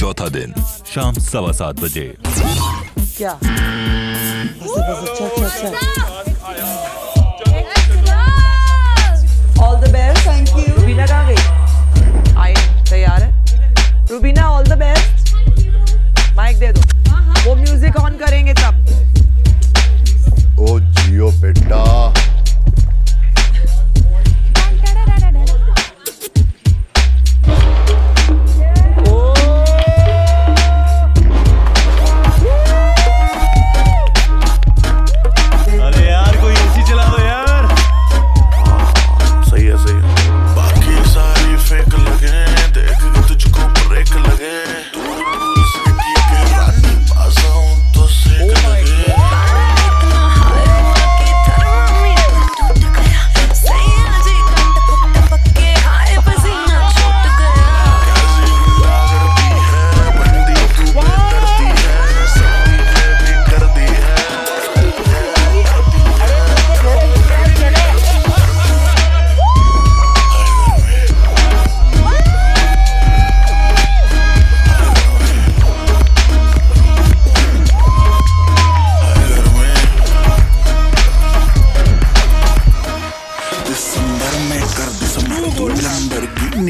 चौथा दिन शाम 7:15 बजे। क्या all the best. Thank you. Rubina कहाँ गई? आई तैयार है Rubina. All the best. Mike दे दो। वो म्यूजिक ऑन करेंगे तब। ओ जियो बेटा।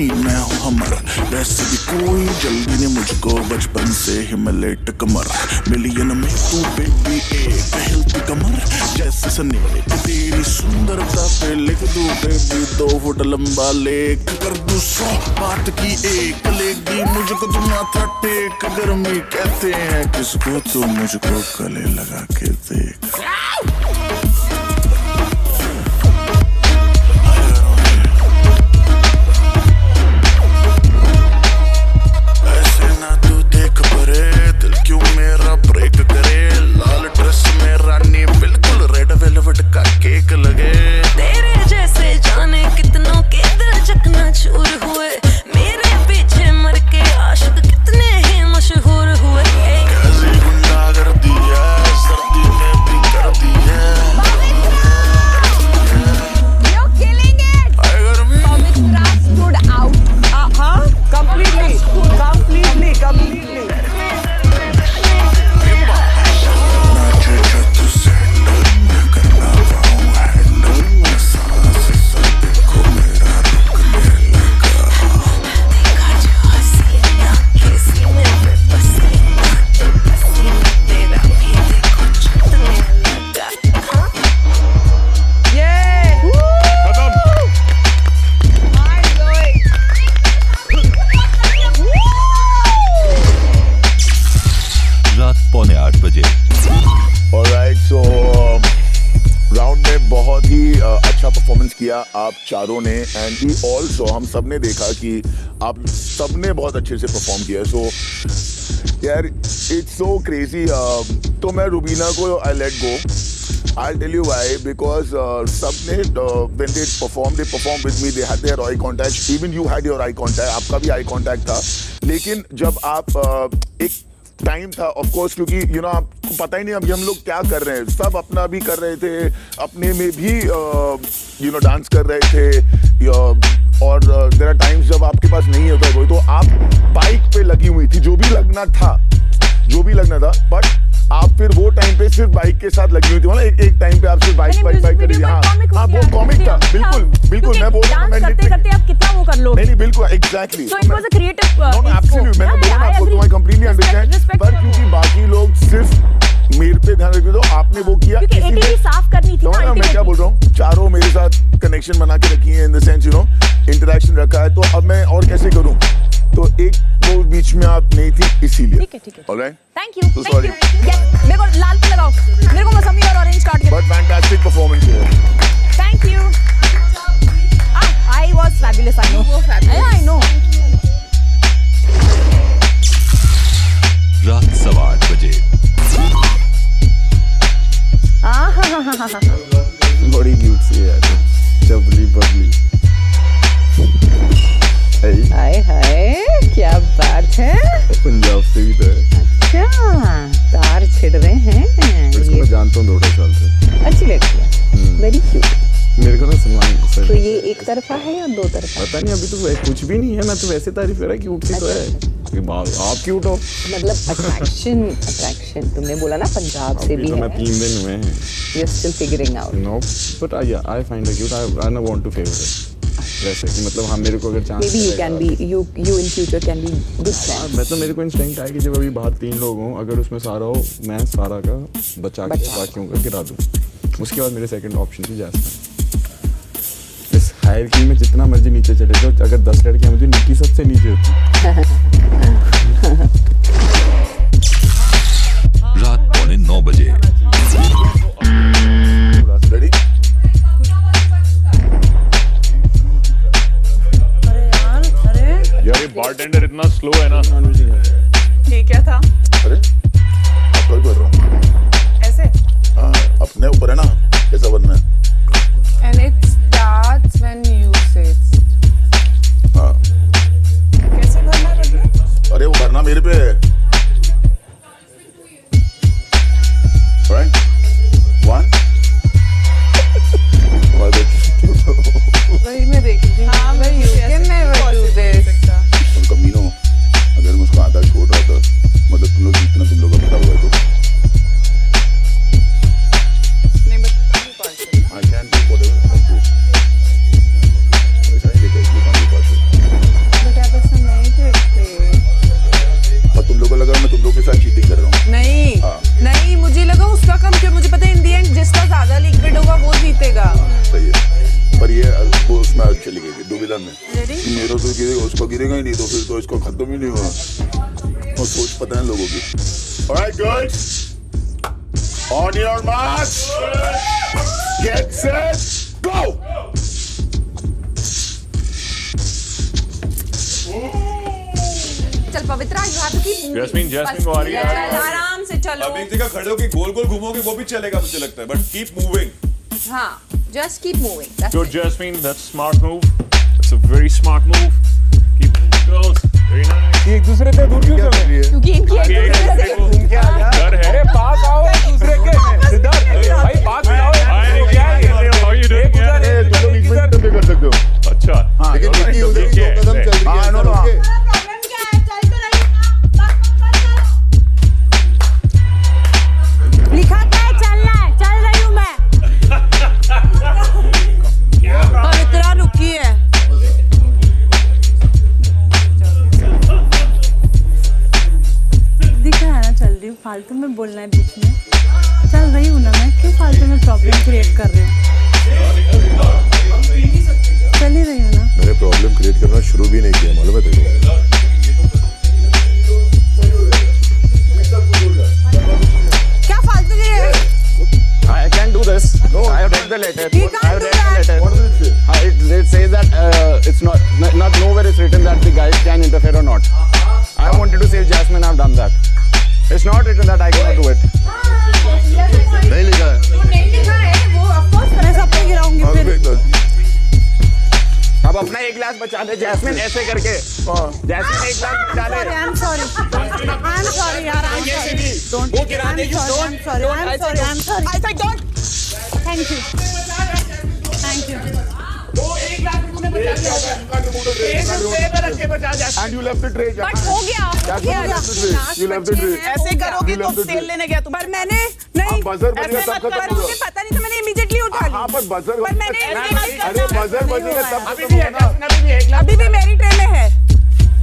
मैं हूँ हमर, वैसे भी कोई जल्दी ने मुझको बचपन से ही मलेट कमर। मिलियन में तू बेबी एक हिलती कमर जैसे सनेक। तेरी सुंदरता पे लिख दूं बेबी 2 फुट लंबा लेख। कर दूं 100 बात की एक, लेगी मुझको तुम माथा टेक। गर्मी कहते हैं किसको, तो मुझको गले लगा के देख। राउंड में बहुत ही अच्छा परफॉर्मेंस किया आप चारों ने। एंड वी ऑल्सो हम सब ने देखा कि आप सब ने बहुत अच्छे से परफॉर्म किया। सो यार इट्स सो क्रेजी। तो मैं रूबीना को I let go. I'll tell you why, because सबने when they perform with me, they had their eye contact. Even you had your eye contact. आपका भी eye contact था। लेकिन जब आप एक टाइम था ऑफ कोर्स, क्योंकि यू नो आपको पता ही नहीं अभी हम लोग क्या कर रहे हैं। सब अपना भी कर रहे थे, अपने में भी यू नो डांस कर रहे थे। और देयर आर टाइम्स जब आपके पास नहीं होता कोई, तो आप बाइक पे लगी हुई थी, जो भी लगना था। बट आप फिर वो टाइम पे सिर्फ बाइक के साथ लगी हुई थी। मतलब एक टाइम पे आप सिर्फ बाइक कर रही थी। हाँ वो कॉमिक था। बिल्कुल मैं बोल रहा हूँ। करते आप कितना वो कर लो। नहीं बिल्कुल exactly. So it was a creative absolutely मैंने बोला ना आपको, तो आई कंप्लीटली अंडरस्टैंड। पर क्योंकि बाकी लोग सिर्फ मेरे पे ध्यान रखते, तो आपने वो किया। क्योंकि एटीवी साफ करनी थी ना। मैं क्या बोल रहा हूँ, चारों मेरे साथ कनेक्शन बना के रखी है, in the sense you no interaction रखा है। तो अब मैं और कैसे करूँ? तो एक वो बीच में आप नहीं थी, इसीलिए। ठीक है। Alright, thank you. So sorry. मेरे को लाल पे लगाओ, मेरे को मौसमी और ऑरेंज काट के। बट फैंटास्टिक परफॉर्मेंस है। Thank you. I was fabulous. I know. I know. रात 8:15 बजे। बड़ी क्यूट सी है यार, चबली बबली। हाय क्या बात है। पंजाब से भी तो है। अच्छा तार छिड़ रहे हैं। इसको मैं जानता हूँ 2 साल से। अच्छी लड़की है, वेरी क्यूट। मेरे को ना सलमान। तो ये एक तरफा है या 2 तरफा? पता नहीं, अभी तो कुछ भी नहीं है। मैं तो वैसे तारीफ कर रहा, क्यूट सी तो है। आप क्यूट हो। मतलब अट्रैक्शन तुमने बोला ना पंजाब से भी तो मैं है। 3 दिन हुए हैं। You're still figuring out. No, but I find her cute. I don't want to favor her. वैसे कि मतलब हाँ मेरे को अगर chance Maybe you can be you in future can be good friends. मैं तो मेरे को इंस्टिंक्ट है कि जब अभी बाहर 3 लोग हों, अगर उसमें सारा हो, मैं सारा का बचा के बाकियों का गिरा दूँ। उसके बाद मेरे सेकंड ऑप्शन थी जैस्मिन। इस हायरार्की में जितना मर्जी नीचे चले जाओ, अगर 10 लड़कियां मुझे नीचे सबसे नीचे होती। रात 9:15 बजे। रेडी? यार ये बारटेंडर इतना स्लो है ना। ये क्या था? अरे आप कोई कर रहा हूँ। ऐसे? हाँ, अपने ऊपर है ना, कैसा बनना है? And it starts when you say it. हाँ, कैसे भरना है? अरे वो भरना मेरे पे है। Right? 1 वही मैं देख रही थी। हाँ, भाई you can never do this. तुम कमीनों, अगर मैं उसको आधा छोड़ रहा था, मतलब तुम लोग जितना तुम लोग का पता हुआ है तो नहीं बता। I can do whatever I want to. वैसा नहीं देखा इसलिए काम नहीं पास। But आप ऐसा नहीं करते। और तुम लोगों को लगा मैं तुम लोग के साथ चीटिंग कर रहा हूँ। नहीं हाँ। नहीं, मुझे लगा उसका कम क्यों, मुझे पता है इन दी एंड जिसका ज्यादा लिक्विड होगा वो जीतेगा। सही है, पर ये वो उसमें चली गई थी दुविधा में। Ready? मेरा तो गिरेगा, उसको गिरेगा ही नहीं, तो फिर तो इसको खत्म ही नहीं हुआ। और सोच पता है लोगों की। Alright girls, on your marks, get set, go. चल Pavitra you have to keep moving. Jasmine को आ रही है। चल आराम से चलो। अब एक जगह खड़े होके गोल गोल घूमोगे वो भी चलेगा मुझे लगता है, बट कीप मूविंग। हाँ, just keep moving. That's Good, it. Jasmine. That's a smart move. That's a very smart move. Keep moving, girls. Very nice. एक दूसरे से दूर क्यों चल रही है? क्योंकि इनकी एक दूसरे से डर है। पास आओ एक दूसरे के। सिद्धार्थ भाई पास आओ। Hi, Nikki. How are you doing? तुम लोग एक मिनट में कर सकते हो। अच्छा। लेकिन निक्की उधर की 2 कदम चल रही है। हाँ, नो नो। लिखा क्या है? चलना है, चल रही हूँ मैं। पवित्रा रुकी है। दिखा है ना चल रही हूँ, फालतू में बोलना है बीच में। चल रही हूँ ना मैं, क्यों फालतू में प्रॉब्लम क्रिएट कर रही हूँ? चल ही रही हूँ ना। मैंने प्रॉब्लम क्रिएट करना शुरू भी नहीं किया, मालूम है तेरे को? क्या फालतू की है? I can do this. No, I have read the letter. He can't I have do read that. the letter. What does it say? It says that it's not nowhere is written that the guys can interfere or not. I wanted to save Jasmine. I've done that. It's not written that I cannot do it. नहीं लिखा है। नहीं लिखा है वो, of course मैं सब पे गिराऊंगी हाँ, फिर। देख लो। अब अपना एक गिलास बचा ले जैस्मिन ऐसे करके। जैस्मिन एक गिलास बचा ले। I'm sorry यार, I'm sorry. Don't. वो गिरा दे, you I'm don't. sorry. I'm sorry. I said don't. Thank you. Thank you. वो एक गिलास तूने बचा लिया। रख के बचा Jasmine. And you left the tray. But हो गया, हो गया। You left the tray. ऐसे करोगे You तो left the तेल tray. लेने गया तुम। पर मैंने नहीं, हाँ, buzzer बजेगा ऐसे तब मत खत्म कर, होगा। मुझे पता नहीं था, मैंने इमीडिएटली उठा ली। हाँ, पर बजर पर मैंने अरे ऐसे बजर बजेगा तब अभी खत्म भी है होगा ना। जैस्मिन, अभी भी एक गिलास। अभी भी मेरी ट्रे में है।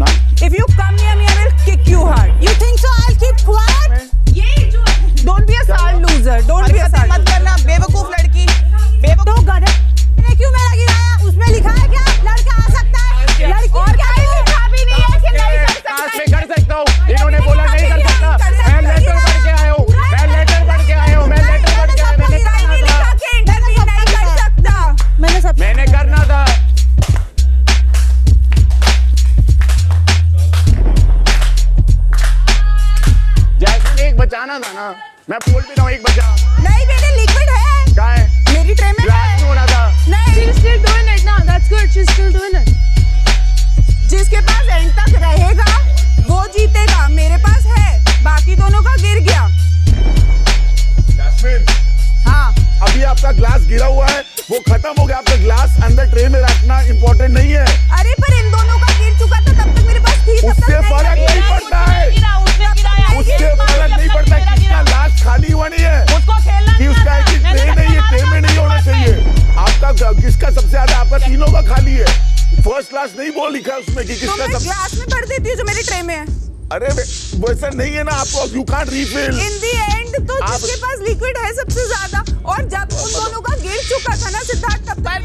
ना? If you come near me, I will kick you hard. You think so? I'll keep quiet? Don't be a salt loser. Don't be a salt. मत करना, बेवकूफ लड़की। बेवकूफ। तो गधे ने क्यों मेरा गिराया? उसमें लिखा है क्या? लड़का आ सकता है। लड़की और क्या लिखा भी नहीं है कि नहीं कर सकता। मैं कर सकता हूँ। इन्होंने बोला नहीं कर सकता। मैं लेटर पढ़ के आया हूँ। मैं लेटर पढ़ के आया हूँ। मैंने करना था। मैंने करना था। जैस्मिन एक बचाना था ना। मैं बोल भी रहा हूँ एक बचा। नहीं बेटे, लिक्विड है कहाँ है? मेरी ट्रे में। ग्लास में होना था। नहीं, She's still doing it now. That's good. She's still doing it. जिसके पास एंड तक रहेगा वो जीतेगा। मेरे पास है, बाकी दोनों का गिर गया। जैस्मिन, हाँ, अभी आपका ग्लास गिरा हुआ है, वो खत्म हो गया। आपका ग्लास अंदर ट्रे में रखना इम्पोर्टेंट नहीं है। अरे पर इन दोनों का गिर चुका था, तब तक मेरे पास थी, तब तक उससे नहीं फर्क लगेगा। नहीं में कि तो किसका मैं सब ग्लास में भर देती हूँ जो मेरी ट्रे में है। अरे वैसा नहीं है ना आपको, you can't refill. In the and तो जिसके पास लिक्विड है सबसे ज्यादा, और जब उन दोनों का गिर चुका था ना सिद्धार्थ, तब तक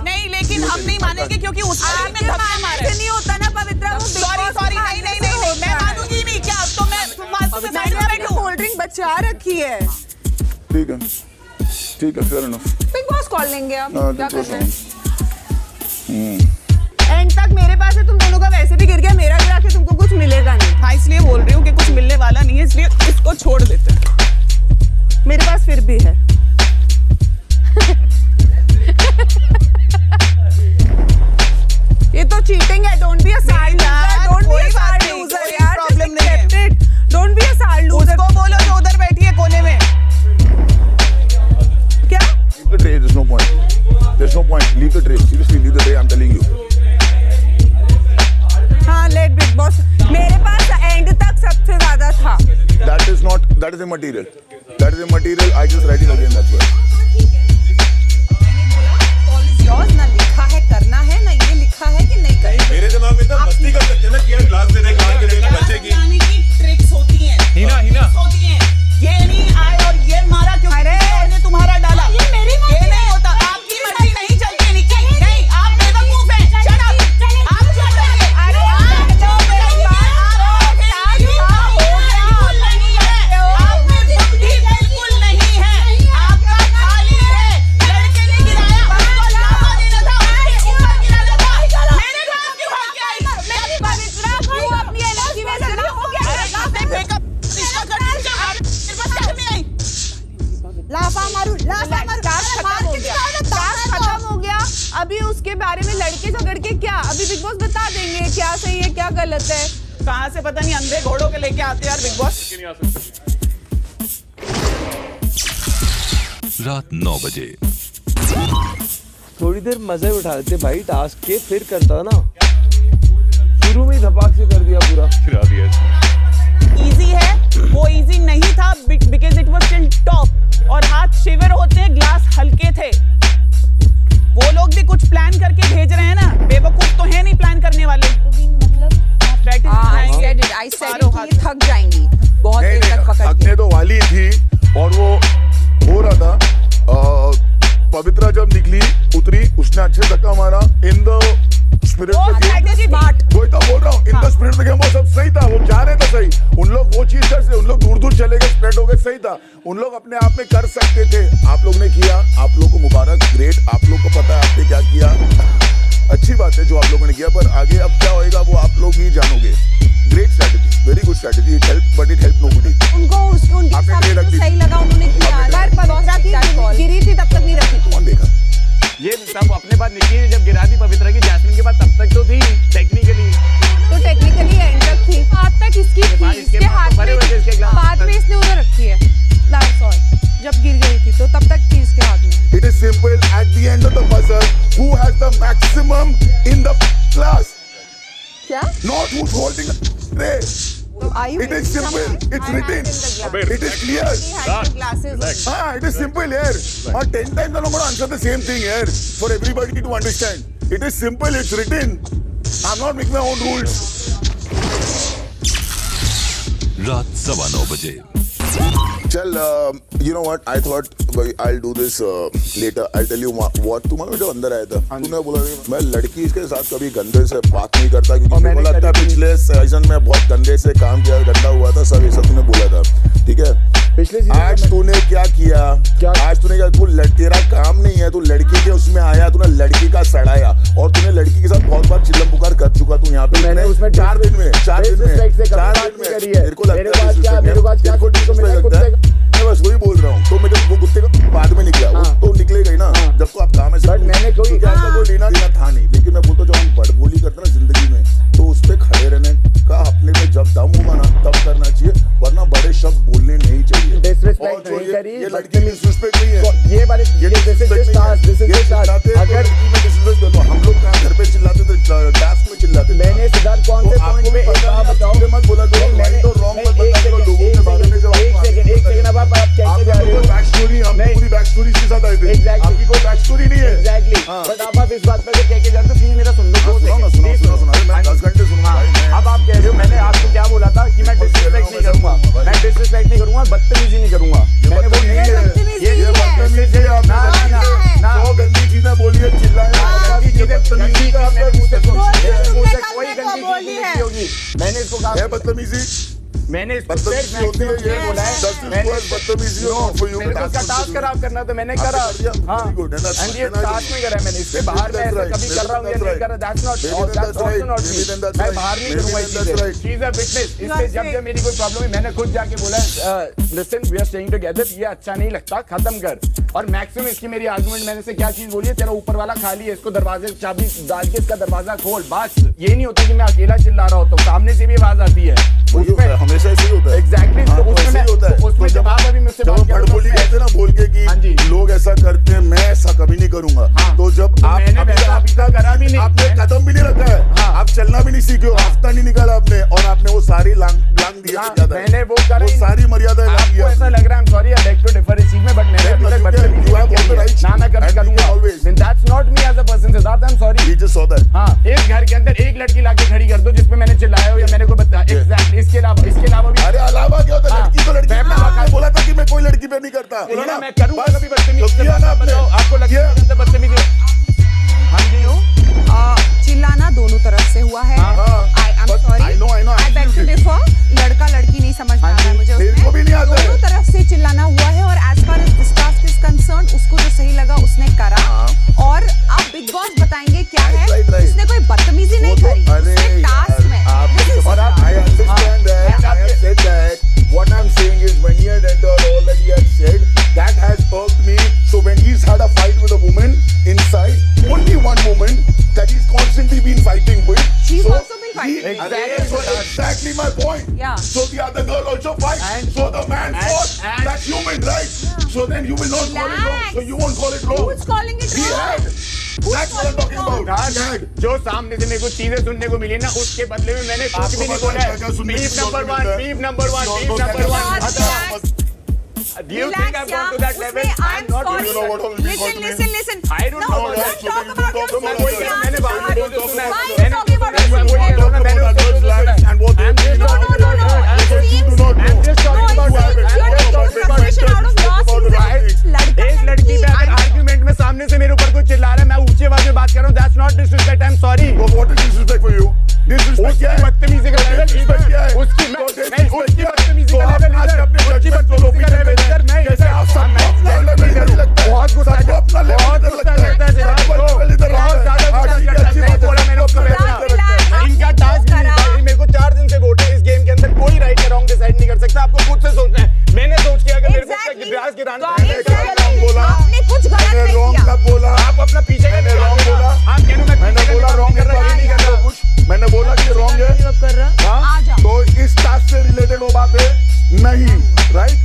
नहीं लेकिन हम नहीं मानेंगे क्योंकि उस आपके मानने से नहीं होता ना पवित्रा, वो सॉरी नहीं मैं मानूंगी नहीं। क्या तो मैं मैंने कोल्ड ड्रिंक बचा रखी है। ठीक है fair enough. Big boss call लेंगे अब, क्या करना है? एंड तक मेरे पास है, तुम दोनों का वैसे भी गिर गया, मेरा गिरा के तुमको कुछ मिलेगा नहीं। हाँ इसलिए बोल रही हूँ कि कुछ मिलने वाला नहीं है, इसलिए इसको छोड़ देते हैं। मेरे पास फिर भी है। ये तो चीटिंग है। Don't be a sad loser, don't be a sad loser यार, प्रॉब्लम नहीं है। Don't be a sad loser. उसको बोलो जो उधर बैठी है कोने में। क्या? Leave the tray, there's no point. There's no point. Leave the tray. Seriously, leave the tray. I'm telling you. हाँ, लेट बिग बॉस। मेरे पास एंड तक सबसे ज्यादा था। That is not. That is immaterial. That is immaterial. I just write it again. That's why. Yours ना लिखा है करना है, ना ये लिखा है कि नहीं करना। मेरे दिमाग में तो मस्ती कर सकते हैं ना कि यार ग्लास दे दे, ग्लास दे दे, बचेगी। यानी कि ट्रिक्स होती हैं। हिना होती हैं। ये नहीं आए और ये मारा क्योंकि ने तुम्हारा डाला। ये मेरी मर्जी है। ये नहीं होता, आपकी मर्जी नहीं चलती निकी। नहीं, आप बेवकूफ हैं। Shut up. आप चुप रहिए। अरे आप जो मेरी बात आपने बुद्धि बिल्कुल नहीं है। आपका खाली है। लड़के ने गिराया, उसको लाफा देना था, उसके ऊपर गिराना था। मेरे साथ क्यों भाग के आई? मेरी पवित्रा को अपनी एनर्जी में से हो गया। अरे आपने फेंका इसको कर दिया। मेरे पास सच में आई। लाफा मारू। टास्क खत्म हो गया। अभी उसके बारे में लड़के झगड़ के क्या, अभी बिग बॉस बता देंगे क्या सही है क्या गलत है। कहाँ से पता नहीं अंधे घोड़ों के लेके आते यार बिग बॉस। रात 9 बजे। थोड़ी देर मजे उठा लेते भाई टास्क के, फिर करता ना। शुरू में ही धपाक से कर दिया पूरा। गिरा दिया इसने। इजी है, वो इजी नहीं था because it was still top, और हाथ शिवर होते हैं, ग्लास हल्के थे। वो लोग भी कुछ प्लान करके भेज रहे हैं ना, बेवकूफ तो है नहीं प्लान करने वाले। I said it, थक जाएंगी बहुत देर तक पकड़ के। थकने तो वाली थी, और वो हो रहा था। पवित्रा जब निकली उतरी, उसने अच्छे धक्का मारा। इन द स्पिरिट वही तो बोल रहा हूँ, इन द स्पिरिट में वो सब सही था, वो जा रहे थे सही। उन लोग वो चीज से उन लोग दूर दूर चले गए, स्प्रेड हो गए, सही था। उन लोग अपने आप में कर सकते थे, आप लोग ने किया। आप लोग को मुबारक, ग्रेट। आप लोग को पता है आपने क्या किया, अच्छी बात है जो आप लोगों ने किया, पर आगे अब क्या होएगा वो आप लोग ही जानोगे। Great strategy, very good strategy. It help but it help nobody. उनको उनके हिसाब से सही लगा, उन्होंने किया। पवित्रा की गिरी थी तब तक नहीं रखी थी। कौन देखा ये सब अपने बाद निकी ने जब गिरा दी पवित्रा की जैस्मिन के बाद, तब तक तो थी टेक्निकली। तो टेक्निकली एंड तक थी। हाथ तक इसकी थी, इसके हाथ भरे हुए थे इसके ग्लास। बाद में इसने उधर रखी है ग्लास, और जब गिर गई थी तो तब तक थी इसके हाथ में। It is simple. At the end of the buzzer, who has the maximum in the class? क्या? Not who's holding the tray. It is simple. It's written. It is clear. Ah, it is simple here. Or 10 times I'm not going to answer the same thing here for everybody to understand. It is simple. It's written. I'm not making my own rules. रात 9:15 बजे। Chal, you know what? I thought I'll do this later. I'll tell you what. तुम्हारा जब अंदर आया था, तूने बोला मैं लड़की इसके साथ कभी गंदे से बात नहीं करता, क्योंकि मेरे को लगता है पिछले सीजन में बहुत गंदे से काम किया, गंदा हुआ था, सब ये सब तूने बोला था, ठीक है? पिछले आज तूने क्या किया? आज तूने क्या, तू तेरा काम नहीं है, तू लड़की के उसमें आया, तूने लड़की का सड़ाया, और तूने लड़की के साथ बहुत बार चिल्लम पुकार कर चुका तू यहाँ पे। मैंने उसमें 4 दिन में मेरे को लगता है मैं बस वही बोल रहा हूँ। तो मैं वो कुत्ते का बाद में निकला, वो तो निकलेगा ही ना, जब तो आप काम ऐसे। बट मैंने कोई लेना देना था नहीं, लेकिन मैं बोलता, जब हम बड़बोली करते ना जिंदगी में, तो उस पे खड़े रहने का अपने में जब दम होगा ना तब करना चाहिए, वरना बड़े शब्द बोलने नहीं चाहिए। डिसरिस्पेक्ट नहीं करी, ये लड़की डिसरिस्पेक्ट नहीं है, ये बारे ये डिसरिस्पेक्ट अगर हम लोग कहाँ घर पे चिल्लाते थे, डैश में चिल्लाते थे। मैंने सिद्धार्थ कौन से पॉइंट में एक बात बताओ, मत बोला मैंने तो रॉन्ग मत बता दो लोगों के बारे में। जब एक सेकंड अब आप कैसे जा रहे हो? बैक स्टोरी, हम पूरी बैक स्टोरी के साथ आए थे। आपकी कोई बैक स्टोरी नहीं है। एग्जैक्टली, बट आप इस बात पर कह के जा रहे हो, प्लीज मेरा सुन लो। सुनो। होगी। मैंने इसको कहा, है बदतमीजी, मैंने इसको बदतमीजी होती है ये, बोला है, मैंने बदतमीजी for you, मेरे को उसका टास्क खराब करना तो मैंने करा। हाँ, very good, and that's and ये fine. टास्क नहीं करा है मैंने, इसके बाहर मैं ऐसा कभी कर रहा हूँ या नहीं कर रहा, that's not, that's also not me। मैं बाहर नहीं करूँगा इस चीज़। She is a witness। इससे जब मेरी कोई प्रॉब्लम हुई मैंने खुद जाके बोला, listen we are staying together, ये अच्छा नहीं लगता, खत्म कर। और मैक्सिमम इसकी मेरी आर्गुमेंट मैंने से क्या चीज बोली है, तेरा ऊपर वाला खाली है, इसको दरवाजे चाबी डाल के इसका दरवाजा खोल, बस। ये नहीं होता कि मैं अकेला चिल्ला रहा होता हूँ, सामने से भी आवाज आती है। हमेशा ऐसे ही होता है। एग्जैक्टली, तो उसमें जवाब अभी मुझसे बात कर बोली कहते ना बोल के कि लोग ऐसा करते हैं, मैं ऐसा कभी नहीं करूंगा। तो जब मैंने अभी तक करा भी नहीं, आपने कदम भी नहीं रखा है, आप चलना भी नहीं सीखे हो, हफ्ता नहीं निकाला आपने, और आपने वो सारी लांग दिया। मैंने वो सारी मर्यादा आपको ऐसा लग रहा है, sorry I beg to differ इस चीज में, बट मैंने अभी तक बदतमीजी ना मैं कभी करूंगा। That's not me as a person, Siddharth I am sorry. We just saw that. हां, एक घर के अंदर एक लड़की लाके खड़ी कर दो जिस पे मैंने चिल्लाया हो या मैंने को बताया। एग्जैक्टली, इसके अलावा भी। अरे अलावा क्या होता है? लड़की तो लड़की, मैं बोला था कि मैं कोई लड़की पे नहीं करता। बोला मैं करूंगा कभी बदतमीजी, आपको लगता है बदतमीजी? हां जी, चिल्लाना दोनों तरफ से हुआ है। I am sorry, I beg to differ. लड़का लड़की नहीं समझ आ रहा है मुझे, उसमें दोनों तरफ से चिल्लाना हुआ है। और as far as this task is concern, उसको जो सही लगा उसने करा। और अब बिग बॉस बताएंगे क्या है, उसने कोई बदतमीजी नहीं करी उसने टास्क में। I understand that. I have said that. What I'm saying is when he had entered all that he had said, that has irked me. So when he's had a fight with a woman inside, only one woman that he's constantly been fighting with. She's also been fighting. Exactly my point. Yeah. So the other girl also fights. So the man fought. That's human, right? So then you will not call it wrong. So you won't call it wrong. Who's calling it He wrong? had. That's what I'm talking about. जो सामने से मेरे को चीजें सुनने को मिली ना, उसके बदले में मैंने कुछ भी नहीं बोला है। Beef number one. Do you think I've gone to that level? I'm not. You know what all we call me? Listen. I don't know about that. Don't talk about your feelings. मैंने बात नहीं बोली तो सुना है। Why are you talking about your मैंने feelings? And what they do not No. I'm just talking about You're taking frustration out of your feelings. एक लड़की पे अगर आर्गुमेंट में सामने से मेरे ऊपर कोई चिल्ला रहा है, मैं ऊंची आवाज में बात कर रहा हूँ, that's not disrespect. I'm sorry. What is disrespect for you? Disrespect क्या है? बदतमीजी का लेवल Disrespect क्या है? उसकी बदतमीजी का लेवल आज अपने बदतमीजी का लेवल इधर मैं कैसे आप सबको अपना लेवल इधर लगता है? बहुत गुस्सा अपना लेवल बहुत इधर गुस्सा लगता है। लगता है सिद्धार्थ को, लेवल इधर बहुत लगता है। ज्यादा गुस्सा ठीक है, लगता अच्छी है। बात है। बोला मैंने उसको relax, इनका टास्क नहीं था, मेरे को 4 दिन से वोट है इस गेम के अंदर, कोई राइट या रॉन्ग डिसाइड नहीं कर सकता, आपको खुद से सोचना है। मैंने सोच के अगर मेरे को गिरास गिराना आपने कुछ गलत नहीं किया। कब बोला? आप अपना पीछे का मैंने wrong बोला? आप कहना मैं मैंने बोला wrong है, नहीं कर रहा कुछ। मैंने बोला कि wrong है। हाँ? तो इस टास्क से रिलेटेड वो बात है नहीं, राइट?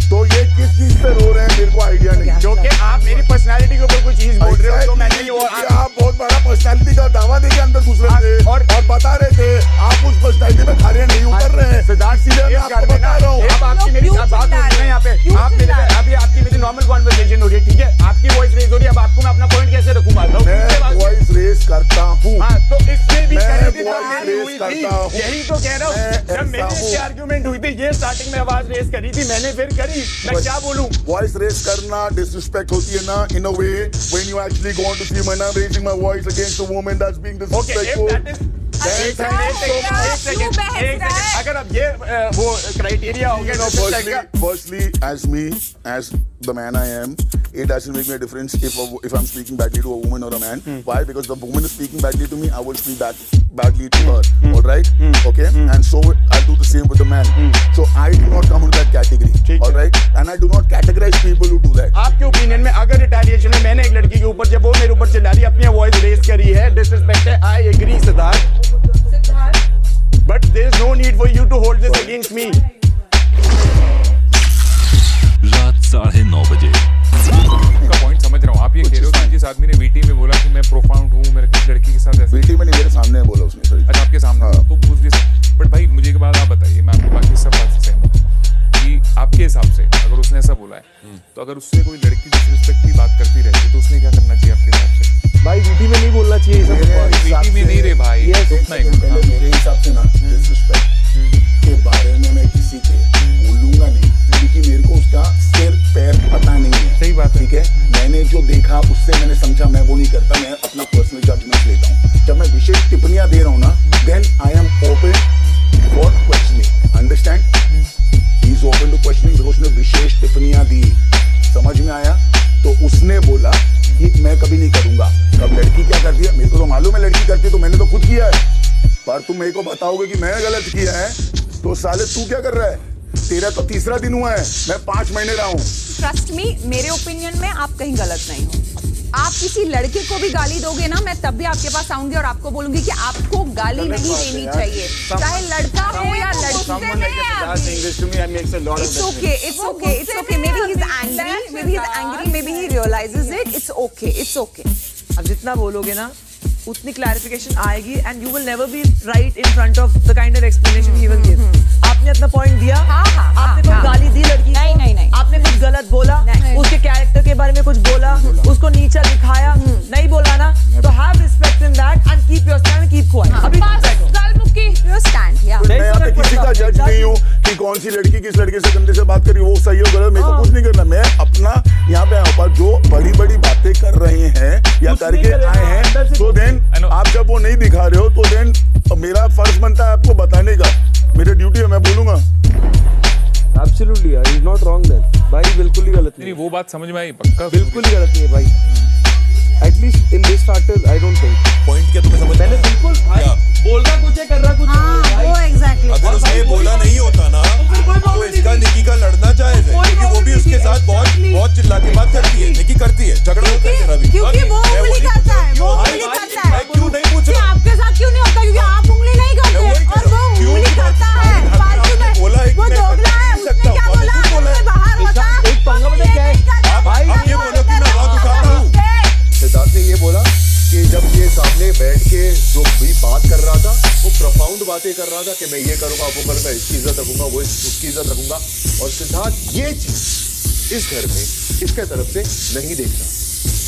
तो ये किस चीज से रो रहे हैं मेरे को आइडिया नहीं। क्योंकि आप मेरी पर्सनालिटी के ऊपर कोई चीज बोल रहे हो तो मैं नहीं, और आप बहुत बड़ा पर्सनालिटी का दावा देके अंदर घुस रहे थे और बता रहे थे आप उस पर्सनालिटी में खड़े नहीं उतर रहे हैं। सिद्धार्थ, इसीलिए मैं आपको बता रहा हूँ। अब आपकी मेरी बात हो रही है यहाँ पे, आप मेरे अभी आपकी मेरी नॉर्मल कॉन्वर्सेशन हो रही है, ठीक है? आपकी वॉइस रेज हो रही है, अब आपको मैं अपना पॉइंट कैसे रखूंगा? मैं वॉइस रेस करता हूँ। हाँ, तो इसमें भी मैं करी थी, voice raise करता हूँ। यही तो कह रहा हूँ। जब मेरी आर्ग्यूमेंट हुई थी, ये स्टार्टिंग में आवाज रेस करी थी मैंने, फिर करी, मैं क्या बोलूं? वॉइस रेस करना डिसरिस्पेक्ट होती है ना, in a way when you actually go on to see when I am raising my voice against a woman that's being disrespectful. अगर अब ये वो क्राइटेरिया हो गया, firstly as me as the man I am, it doesn't make me a difference if I'm speaking badly to a woman or a man. Why? Because the woman is speaking badly to me, I will speak badly to her. All right? Okay? And so I'll do the same with the man. So I do not come into that category. All right? And I do not categorize people who do that. आपके opinion में अगर retaliation है, मैंने एक लड़की के ऊपर जब वो मेरे ऊपर चिल्ला रही अपनी वॉइस रेस करी है, डिसरिस्पेक्ट है, I agree Siddharth, but there is no need for you to hold this against me. रात 9:30 बजे। का पॉइंट समझ रहा हूँ, आप ये कह रहे हो कि जिस आदमी ने वीटी में बोला कि मैं प्रोफाउंड हूँ, मेरे किसी लड़की के साथ ऐसे, वीटी में नहीं, मेरे सामने बोला उसने। सॉरी, अच्छा आपके सामने, तो पूछ दिया। बट भाई मुझे एक बात आप बताइए, मैं आपकी बाकी सब बात से सहमत हूँ कि आपके हिसाब से अगर उसने ऐसा बोला है, तो अगर उससे कोई लड़की डिसरिस्पेक्ट की बात करती रहती तो उसने क्या करना चाहिए आपके हिसाब से? भाई वीटी में नहीं बोलना चाहिए, वीटी में नहीं रे भाई, मेरे हिसाब से ना डिसरिस्पेक्ट के बारे में मैं किसी के बोलूंगा नहीं, क्योंकि मेरे को उसका सिर पैर पता नहीं है। सही बात है, ठीक है? मैंने जो देखा उससे मैंने समझा, मैं वो नहीं करता, मैं अपना पर्सनल जजमेंट लेता हूँ। जब मैं विशेष टिप्पणियां दे रहा हूँ ना, देन आई एम ओपन और तुम मेरे को बताओगे कि मैंने गलत किया है, तो साले तू क्या कर रहा है? तेरा तो तीसरा दिन हुआ है, मैं 5 महीने रहा हूँ। ट्रस्ट मी, मेरे ओपिनियन में आप कहीं गलत नहीं हो। आप किसी लड़के को भी गाली दोगे ना, मैं तब भी आपके पास आऊंगी और आपको बोलूंगी कि आपको गाली नहीं देनी चाहिए, चाहे लड़का हो या लड़की। It's okay, it's okay, it's okay. Maybe he's angry, maybe he realizes it. It's okay. अब जितना बोलोगे ना उतनी क्लैरिफिकेशन आएगी and you will never be right in front of the kind of explanation he will give. आपने अपना point दिया, आपने कोई गाली दी लड़की को, नहीं, आपने कुछ गलत बोला, उसके कैरेक्टर के बारे में कुछ बोला, उसको नीचा दिखाया, नहीं बोला ना, तो have respect in that and keep your stand, keep quiet. अभी Your stand, yeah. मैं यहाँ पे किसी का जज नहीं हूँ कि कौन सी लड़की किस लड़के से गंदे से बात करी, वो सही हो गलत, मेरे को कुछ नहीं करना। मैं अपना यहाँ पे आया, पर जो बड़ी बातें कर रहे हैं या करके आए हैं, तो देन आप जब वो नहीं दिखा रहे हो, तो देन मेरा फर्ज बनता है आपको बताने का, मेरी ड्यूटी है, मैं बोलूंगा। Absolutely, he is not wrong then. भाई बिल्कुल ही गलत नहीं, वो बात समझ में आई, पक्का बिल्कुल ही गलत नहीं है भाई। At least in this factor, I don't think. Point क्या तुम्हें समझ? मैंने बिल्कुल भाई बोल रहा कुछ है, कर रहा कुछ है। वो एग्जैक्टली। अगर उसने ये बोला नहीं होता ना, तो इसका निकी का लड़ना जायज है, क्योंकि वो भी उसके साथ बहुत चिल्ला के बात करती है, निकी करती है, झगड़ा होता है तेरा भी। क्योंकि वो उंगली करता है, वो उंगली करता है। क्यों नहीं पूछ रहा? आपके साथ क्यों नहीं होता? क्योंकि आप उंगली नहीं करते और वो उंगली करता है। फालतू में वो दोगला है, उसने क्या बोला? उसने बाहर होता। एक पंगा पता क्या है भाई? अब ये बोलो कि मैं आवाज उठाता हूँ। सिद्धार्थ ने ये बोला कि जब ये सामने बैठ के जो भी बात कर रहा था, वो प्रोफाउंड बातें कर रहा था कि मैं ये करूंगा, वो करूंगा, इसकी इज्जत रखूंगा, वो उसकी इज्जत रखूंगा, और सिद्धार्थ ये चीज इस घर में इसके तरफ से नहीं देखता,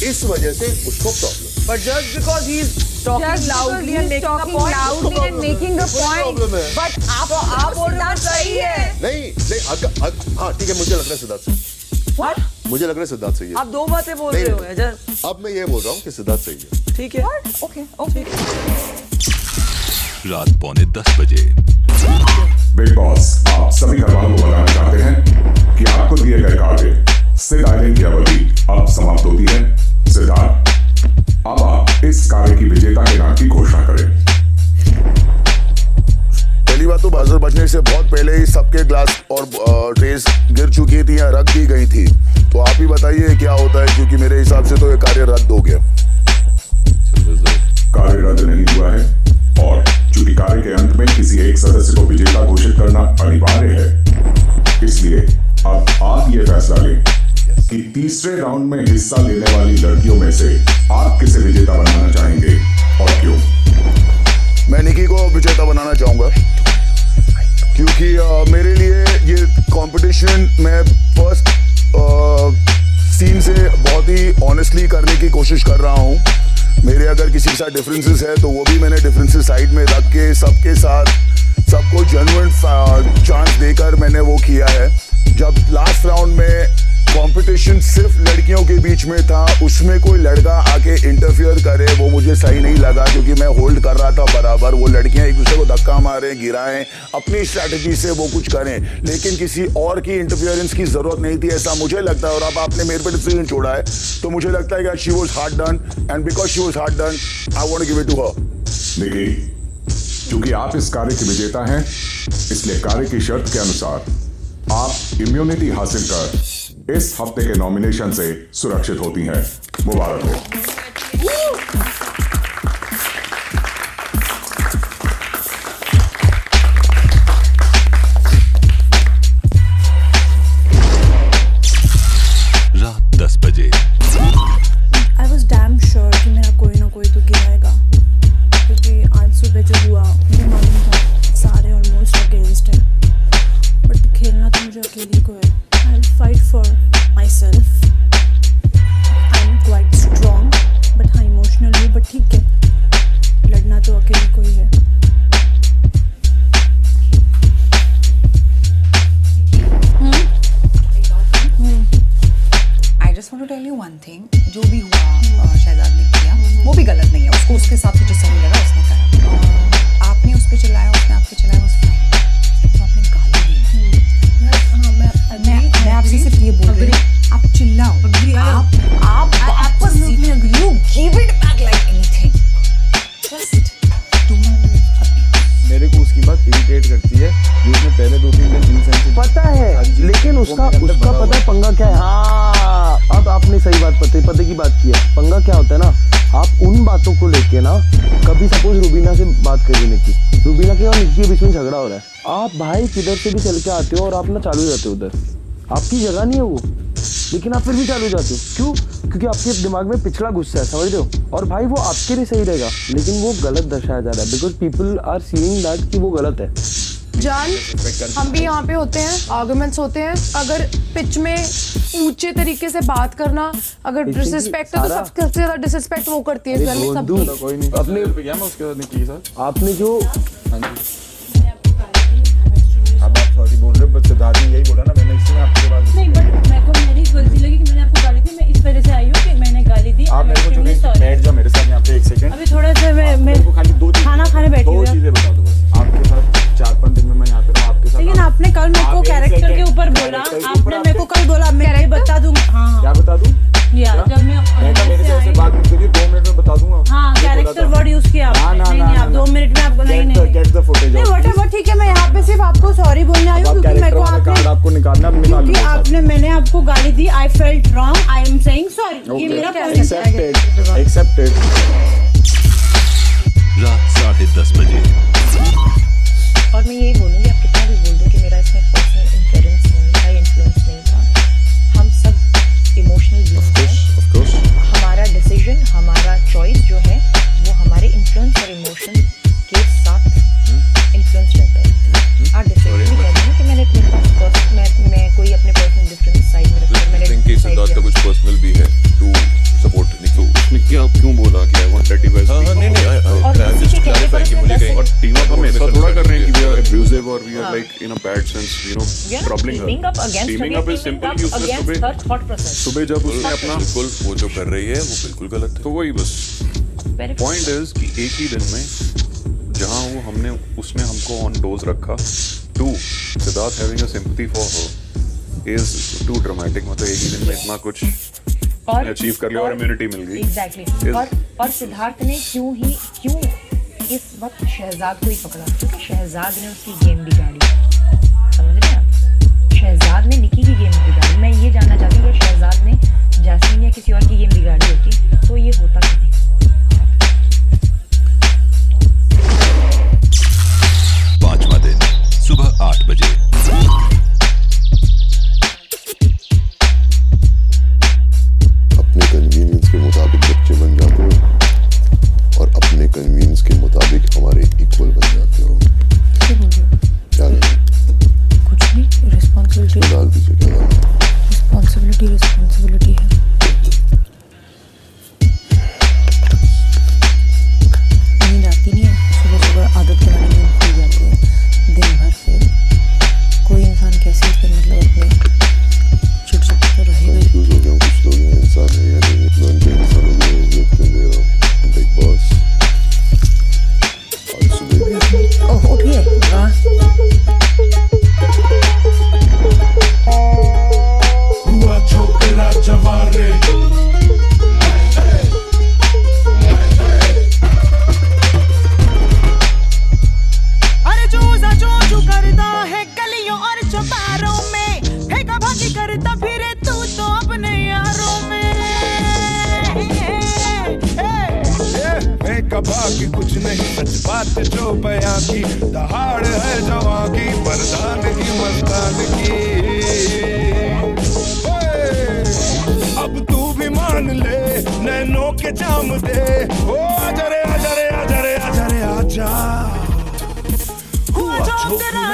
इस वजह से उसको problem. But just because he is talking loudly and making a point, but आप बोलना सही है। नहीं, हाँ ठीक है, मुझे लग रहा है सिद्धार्थ सही। मुझे लग रहा है सिद्धार्थ सही है। आप दो बातें बोल रहे हो अजय। अब मैं ये बोल रहा हूँ कि सिद्धार्थ सही है। ठीक है, ओके। रात 9:45 बजे। बिग बॉस आप सभी घर वालों को बताना चाहते हैं कि आपको दिए गए कार्य सिड आइलैंड की अवधि अब समाप्त होती है। सिद्धार्थ, अब आप इस कार्य की विजेता के नाम की घोषणा करें। पहली बात तो बाजार बचने से बहुत पहले ही सबके ग्लास और ट्रेस गिर चुकी थी या रख दी गई थी, तो आप ही बताइए क्या होता है, क्योंकि मेरे हिसाब से तो ये कार्य रद्द हो गया। कार्य रद्द नहीं हुआ है, और चूंकि कार्य के अंत में किसी एक सदस्य को विजेता घोषित करना अनिवार्य है, इसलिए अब आप ये फैसला लें कि तीसरे राउंड में हिस्सा लेने वाली लड़कियों में से आप किसे विजेता बनाना चाहेंगे और क्यों? मैं निकी को विजेता बनाना चाहूंगा, क्योंकि मेरे लिए ये कंपटीशन मैं फर्स्ट सीन से बहुत ही ऑनेस्टली करने की कोशिश कर रहा हूँ। मेरे अगर किसी के साथ डिफरेंसेस है तो वो भी मैंने डिफरेंसेस साइड में रख के सबके साथ सबको जेन्युइन चांस देकर मैंने वो किया है। जब लास्ट राउंड में कंपटीशन सिर्फ लड़कियों के बीच में था, उसमें कोई लड़का आके इंटरफियर करे वो मुझे सही नहीं लगा, क्योंकि मैं होल्ड कर रहा था बराबर। वो लड़कियां एक दूसरे को धक्का मारें, गिराएं, अपनी स्ट्रैटेजी से वो कुछ करें, लेकिन किसी और की इंटरफियरेंस की जरूरत नहीं थी, ऐसा मुझे लगता है। और अब आपने मेरे पे डिसीजन छोड़ा है, तो मुझे लगता है कि she was hard done, and because she was hard done I want to give it to her. Nikki, क्योंकि आप इस कार्य के विजेता हैं, इसलिए कार्य की शर्त के अनुसार आप इम्यूनिटी हासिल कर इस हफ्ते के नॉमिनेशन से सुरक्षित होती हैं। मुबारक हो। रात 10 बजे। आई वॉज डैम श्योर कि मेरा कोई ना कोई तो गिराएगा, क्योंकि आज सुबह जो हुआ मुझे मालूम था सारे ऑलमोस्ट अगेंस्ट है, बट खेलना तो मुझे अकेली को है। I'll fight for myself. I'm quite strong, but हाँ, emotionally को उसकी बात इरिटेट करती है जो उसने पहले 2-3 दिन इनसेंसिटिव पता है, लेकिन उसका पता है पंगा क्या है। हाँ, अब आपने सही बात पते की बात की है। पंगा क्या होता है ना, आप उन बातों को लेके ना, कभी सपोज रूबीना से बात करिए निक्की, रूबीना के और निक्की के बीच में झगड़ा हो रहा है, आप भाई किधर से भी चल के आते हो और आप ना चालू हो जाते हो उधर, आपकी जगह नहीं है वो, लेकिन आप फिर भी चालू हो जाते हो। क्यों? क्योंकि आपके दिमाग में पिछला गुस्सा है, समझ रहे हो? और भाई वो आपके लिए सही रहेगा, लेकिन वो गलत दर्शाया जा रहा है, because people are seeing that कि वो गलत है। जान, हम भी यहाँ पे होते हैं, आर्गुमेंट्स होते हैं, अगर पिच में ऊंचे तरीके से बात करना, अगर डिसरिस्पेक्ट है तो सबसे ज्यादा डिसरिस्पेक्ट वो करती है घर में सब। कोई नहीं, अपने पे गया मैं उसके साथ निक्की के साथ। आपने जो अब आप सॉरी बोल रहे हो, बट सिद्धार्थ ने यही बोला ना, मैंने इसमें आपके बात नहीं, बट मेरे को मेरी गलती लगी कि मैंने आपको गाली दी। मैं इस वजह से आई हूँ कि मैंने गाली दी। आप मेरे को बैठ जाओ मेरे साथ यहाँ पे 1 सेकंड। अभी थोड़ा सा मैं खाली 2 चीज़, खाना खाने बैठी हूँ। 2 चीजें बता दो बस। आपके साथ 4-5 दिन में मैं यहाँ पे रहा आपके साथ। लेकिन आपने कल मेरे को कैरेक्टर के ऊपर बोला, आपने मेरे को कल बोला, मैं बता दूंगा। हाँ, क्या बता दूं? जब मैं मेरे से ऐसे बात मत करिए, 2 मिनट में बता दूंगा। हाँ, कैरेक्टर वर्ड यूज किया आपने। नहीं, आप 2 मिनट में आपको नहीं गेट द फुटेज। नहीं, व्हाटएवर, ठीक है। मैं यहाँ पे सिर्फ आपको सॉरी बोलने आई हूँ क्योंकि मेरे को आपको निकालना, क्योंकि आपने मैंने आपको गाली दी। I felt wrong, I am saying sorry. ये मेरा पॉइंट है। एक्सेप्टेड। रात 10:30 बजे। और मैं यही बोलूँगी, आप कितना भी बोल दो कि मेरा इसमें पर्सनल इंटरेंस नहीं था, इन्फ्लुएंस नहीं था, हम सब इमोशनल बीइंग्स हैं। हमारा डिसीजन, हमारा चॉइस जो है वो हमारे इन्फ्लुएंस और इमोशन के साथ इन्फ्लुएंस रहता है। आप डिसाइड नहीं कर रहे कि मैंने मैं कोई अपने पर्सनल डिफरेंस साइड में रखकर मैंने थिंक कि सिद्धार्थ का कुछ पर्सनल भी है टू सपोर्ट निक्की। आप क्यों बोला कि I want that you guys? और किसी के कहने पर मुझे कहीं और टीम अप हम ऐसा थोड़ा कर रहे हैं कि वी आर अब्यूसिव और we are like in a bad sense, you know, troubling her. Teaming up is simple कि उसने सुबह जब उसने अपना बिल्कुल वो जो कर रही है वो बिल्कुल गलत है। तो वही बस पॉइंट इज कि एक ही दिन में जहां वो उसने हमको ऑन डोज रखा, to Siddharth having a sympathy for her is too dramatic. मतलब एक ही दिन में इतना कुछ अचीव कर लिया और इम्यूनिटी मिल गई। एग्जैक्टली। और सिद्धार्थ ने क्यों इस वक्त शहजाद को ही पकड़ा? क्योंकि शहजाद ने उसकी गेम बिगाड़ी। समझ रहे हैं आप? शहजाद ने निकी की गेम बिगाड़ी। मैं ये जानना चाहती हूँ कि शहजाद ने जैस्मीन या किसी और की गेम बिगाड़ी होती तो ये होता कि नहीं। 5वां दिन सुबह 8 बजे। अपने कन्वीनियंस के मुताबिक बच्चे बन जाते हो और अपने कन्वीनियंस के मुताबिक हमारे इक्वल बन जाते हो। क्या कुछ नहीं, रिस्पॉन्सिबिलिटी डाल दीजिए। क्या रिस्पॉन्सिबिलिटी है। नींद आती नहीं है सुबह आदत के बारे में खुल जाती है दिन भर से। कोई इंसान कैसे फिर मतलब अपने चिड़चिड़ तो रहेगा। कंफ्यूज हो गया हूँ, कुछ लोग हैं इंसान है या नहीं। मैं उनके इंसानों को इज्जत क्यों दे रहा हूँ? बिग बॉस आज सुबह ओह उठिए। अरे जो करता है गलियों और चौबारों में, फेंका भागी करता फिरे तू तो अपने यारों में। भागी कुछ नहीं, सच बात जो बयां की, दहाड़ है जवां की, मर्दान की मस्तान की। अब तू भी मान ले, नैनों के जाम दे। ओ आजा रे आजा रे आजा रे आजा रे आजा। हुआ जो तेरा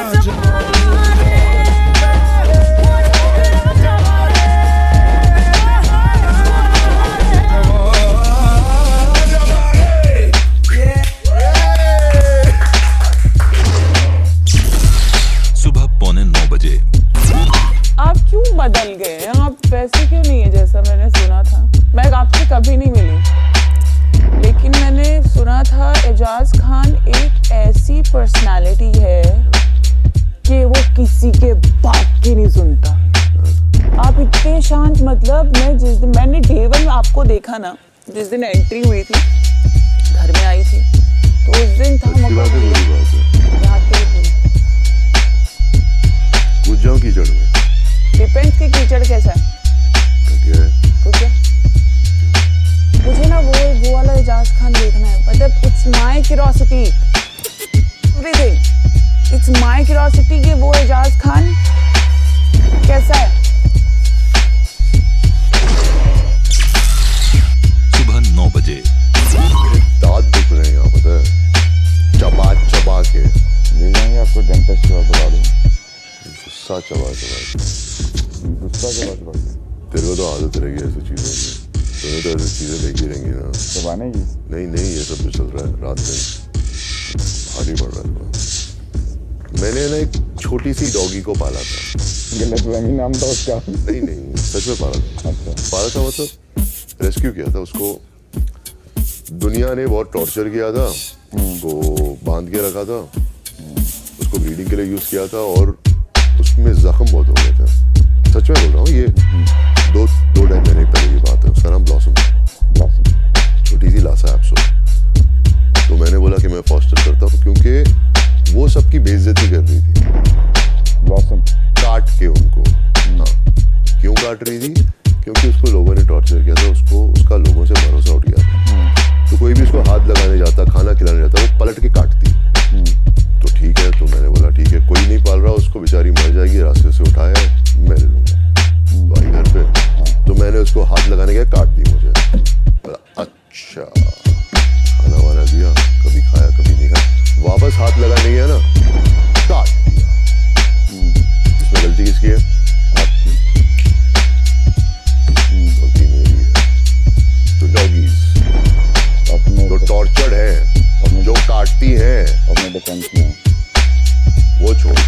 सुबह 8:45 बजे। आप क्यों बदल गए? आप वैसे क्यों नहीं है जैसा मैंने सुना था? मैं आपसे कभी नहीं मिली, लेकिन मैंने सुना था एजाज खान एक ऐसी पर्सनालिटी है कि वो किसी के बात की नहीं सुनता। आप इतने शांत, मतलब मैं जिस दिन मैंने डे 1 आपको देखा ना, जिस दिन एंट्री हुई थी, घर में आई थी, तो उस दिन था इट्स माय क्यूरियोसिटी कि वो एजाज खान कैसा है। सुबह 9 बजे। मेरे दांत दुख रहे हैं यहाँ, पता है, चबा चबा के। ले जाएंगे आपको डेंटिस्ट के पास, बुला दो। गुस्सा चबा चबा तेरे को तो आदत रहेगी ऐसी चीजों की, तुम्हें तो ऐसी चीजें देखी रहेंगी ना चबाने की। नहीं ये सब जो चल रहा है रात दिन भारी पड़ रहा है थोड़ा। मैंने ना एक छोटी सी डॉगी को पाला था। गलतफहमी नाम था उसका। नहीं सच में पाला था। अच्छा। पाला था मतलब रेस्क्यू किया था उसको। दुनिया ने बहुत टॉर्चर किया था, उसको बांध के रखा था, उसको ब्रीडिंग के लिए यूज किया था और उसमें जख्म बहुत हो गए थे। सच में बोल रहा हूँ, ये दो ढाई महीने पहले की बात है। उसका नाम ब्लॉसम, छोटी सी लासा एप्सो। तो मैंने बोला कि मैं फॉस्टर करता हूँ क्योंकि वो सबकी बेइज्जती कर रही थी ब्लॉसम काट के उनको। हाँ, क्यों काट रही थी? क्योंकि उसको लोगों ने टॉर्चर किया था, उसका लोगों से भरोसा उठ गया था। तो कोई भी उसको हाथ लगाने जाता, खाना खिलाने जाता, वो पलट के काटती। तो ठीक है, तो मैंने बोला ठीक है, कोई नहीं पाल रहा, उसको बेचारी मर जाएगी, रास्ते से उठाया मैं ले लूंगा। तो आई घर पे, तो मैंने उसको हाथ लगाने गया, काट दी मुझे। अच्छा, खाना वाना दिया, कभी खाया कभी नहीं खाया, वापस हाथ लगाने गया ना, काट दिया। इसमें गलती किसकी है? गलती मेरी है। तो डॉगीज तो टॉर्चर्ड है, जो काटती है अपने डिफेंस में, वो छोड़,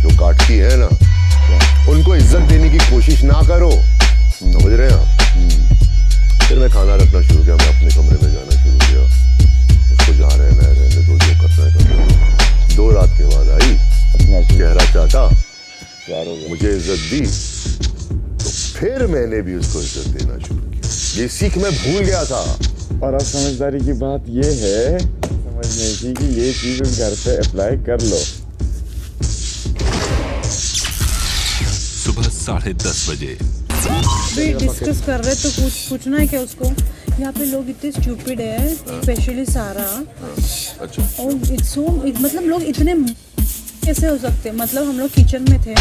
जो काटती है ना, उनको इज्जत देने की कोशिश ना करो। समझ रहे हैं आप? फिर मैं खाना रखना शुरू किया, मैं अपने कमरे में जाना शुरू किया, उसको जहाँ रहना है रहने दो, जो करना है करने दो। 2 रात के बाद आई, चेहरा चाटा, मुझे इज्जत दी, तो फिर मैंने भी उसको इज्जत देना शुरू किया। ये सीख मैं भूल गया था। और अब समझदारी की बात ये है समझने की कि ये चीज उस घर पे अप्लाई कर लो। सुबह 10:30 बजे। भी डिस्कस कर रहे तो पूछना है क्या उसको? यहाँ पे लोग इतने स्टूपिड है, स्पेशली सारा। अच्छा। और इट्स मतलब लोग इतने कैसे हो सकते हैं? मतलब हम लोग किचन में थे,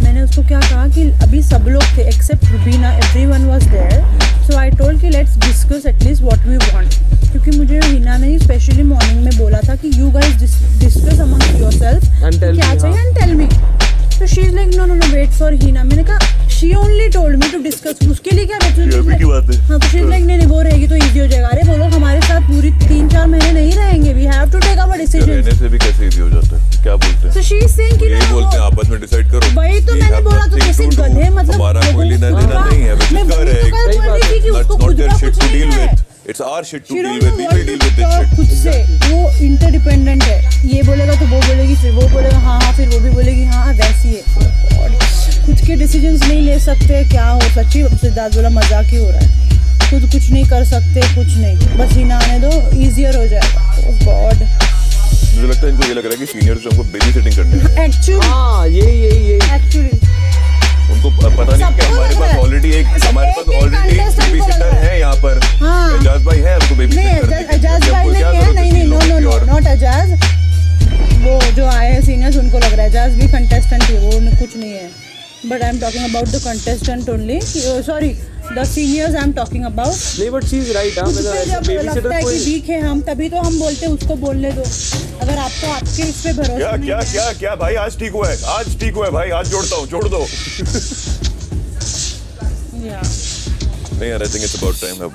मैंने उसको क्या कहा कि अभी सब लोग थे except Rubina, everyone was there, so I told कि let's discuss at least what we want, क्योंकि मुझे हिना ने स्पेशली मॉर्निंग में बोला था कि you guys discuss among yourself क्या चाहिए एंड टेल मी। तो she is like no wait for Hina. मैंने कहा she only told me to discuss, उसके लिए क्या वेट की बात है? हाँ, तो शी इज लाइक नहीं वो रहेगी तो इजी हो जाएगा। अरे वो लोग हमारे साथ पूरी 3-4 महीने नहीं रहेंगे, we have to take our decision. रहने से भी कैसे इजी हो जाता है? क्या बोलते हैं? So she is saying कि यही बोलते हैं आपस में डिसाइड करो। वही तो मैंने बोला, तो कैसे गधे, मतलब हमारा कोई लेना देना नहीं है, मैं कर है, उसको खुद का कुछ नहीं है। It's our shit to deal with. We will deal with this shit. खुद से वो इंटरडिपेंडेंट है, ये बोलेगा तो वो बोलेगी, फिर वो बोलेगा हाँ, फिर वो भी बोलेगी हाँ, वैसी है। खुद के डिसीजंस नहीं ले सकते, क्या हो? सच्ची सिद्धार्थ बोला मजाक ही हो रहा है, खुद कुछ नहीं कर सकते, कुछ नहीं, बस हिना आने दो, इजियर हो जाएगा। ओह गॉड, मुझे लगता है इनको ये लग रहा है कि सीनियर्स हमको बेबी सिटिंग करने हैं। एक्चुअली हाँ यही एक्चुअली उनको पता नहीं कि हमारे पास ऑलरेडी एक बेबी सिटर है यहाँ पर। एजाज भाई है, उनको बेबी सिटर करने के लिए। एजाज भाई नहीं है, नहीं नो नॉट एजाज, वो जो आए हैं सीनियर्स उनको लग रहा है एजाज भी कंटेस्टेंट है, वो कुछ नहीं है। But I am talking about the contestant only, sorry the seniors I am talking about. नहीं बट शी इज राइट। हाँ, जब लगता है कि वीक है हम, तभी तो हम बोलते हैं उसको बोलने दो। अगर आपको आपके इस पे भरोसा नहीं है। क्या भाई, आज ठीक हुआ है भाई, आज जोड़ दो। नहीं यार, I think it's about time अब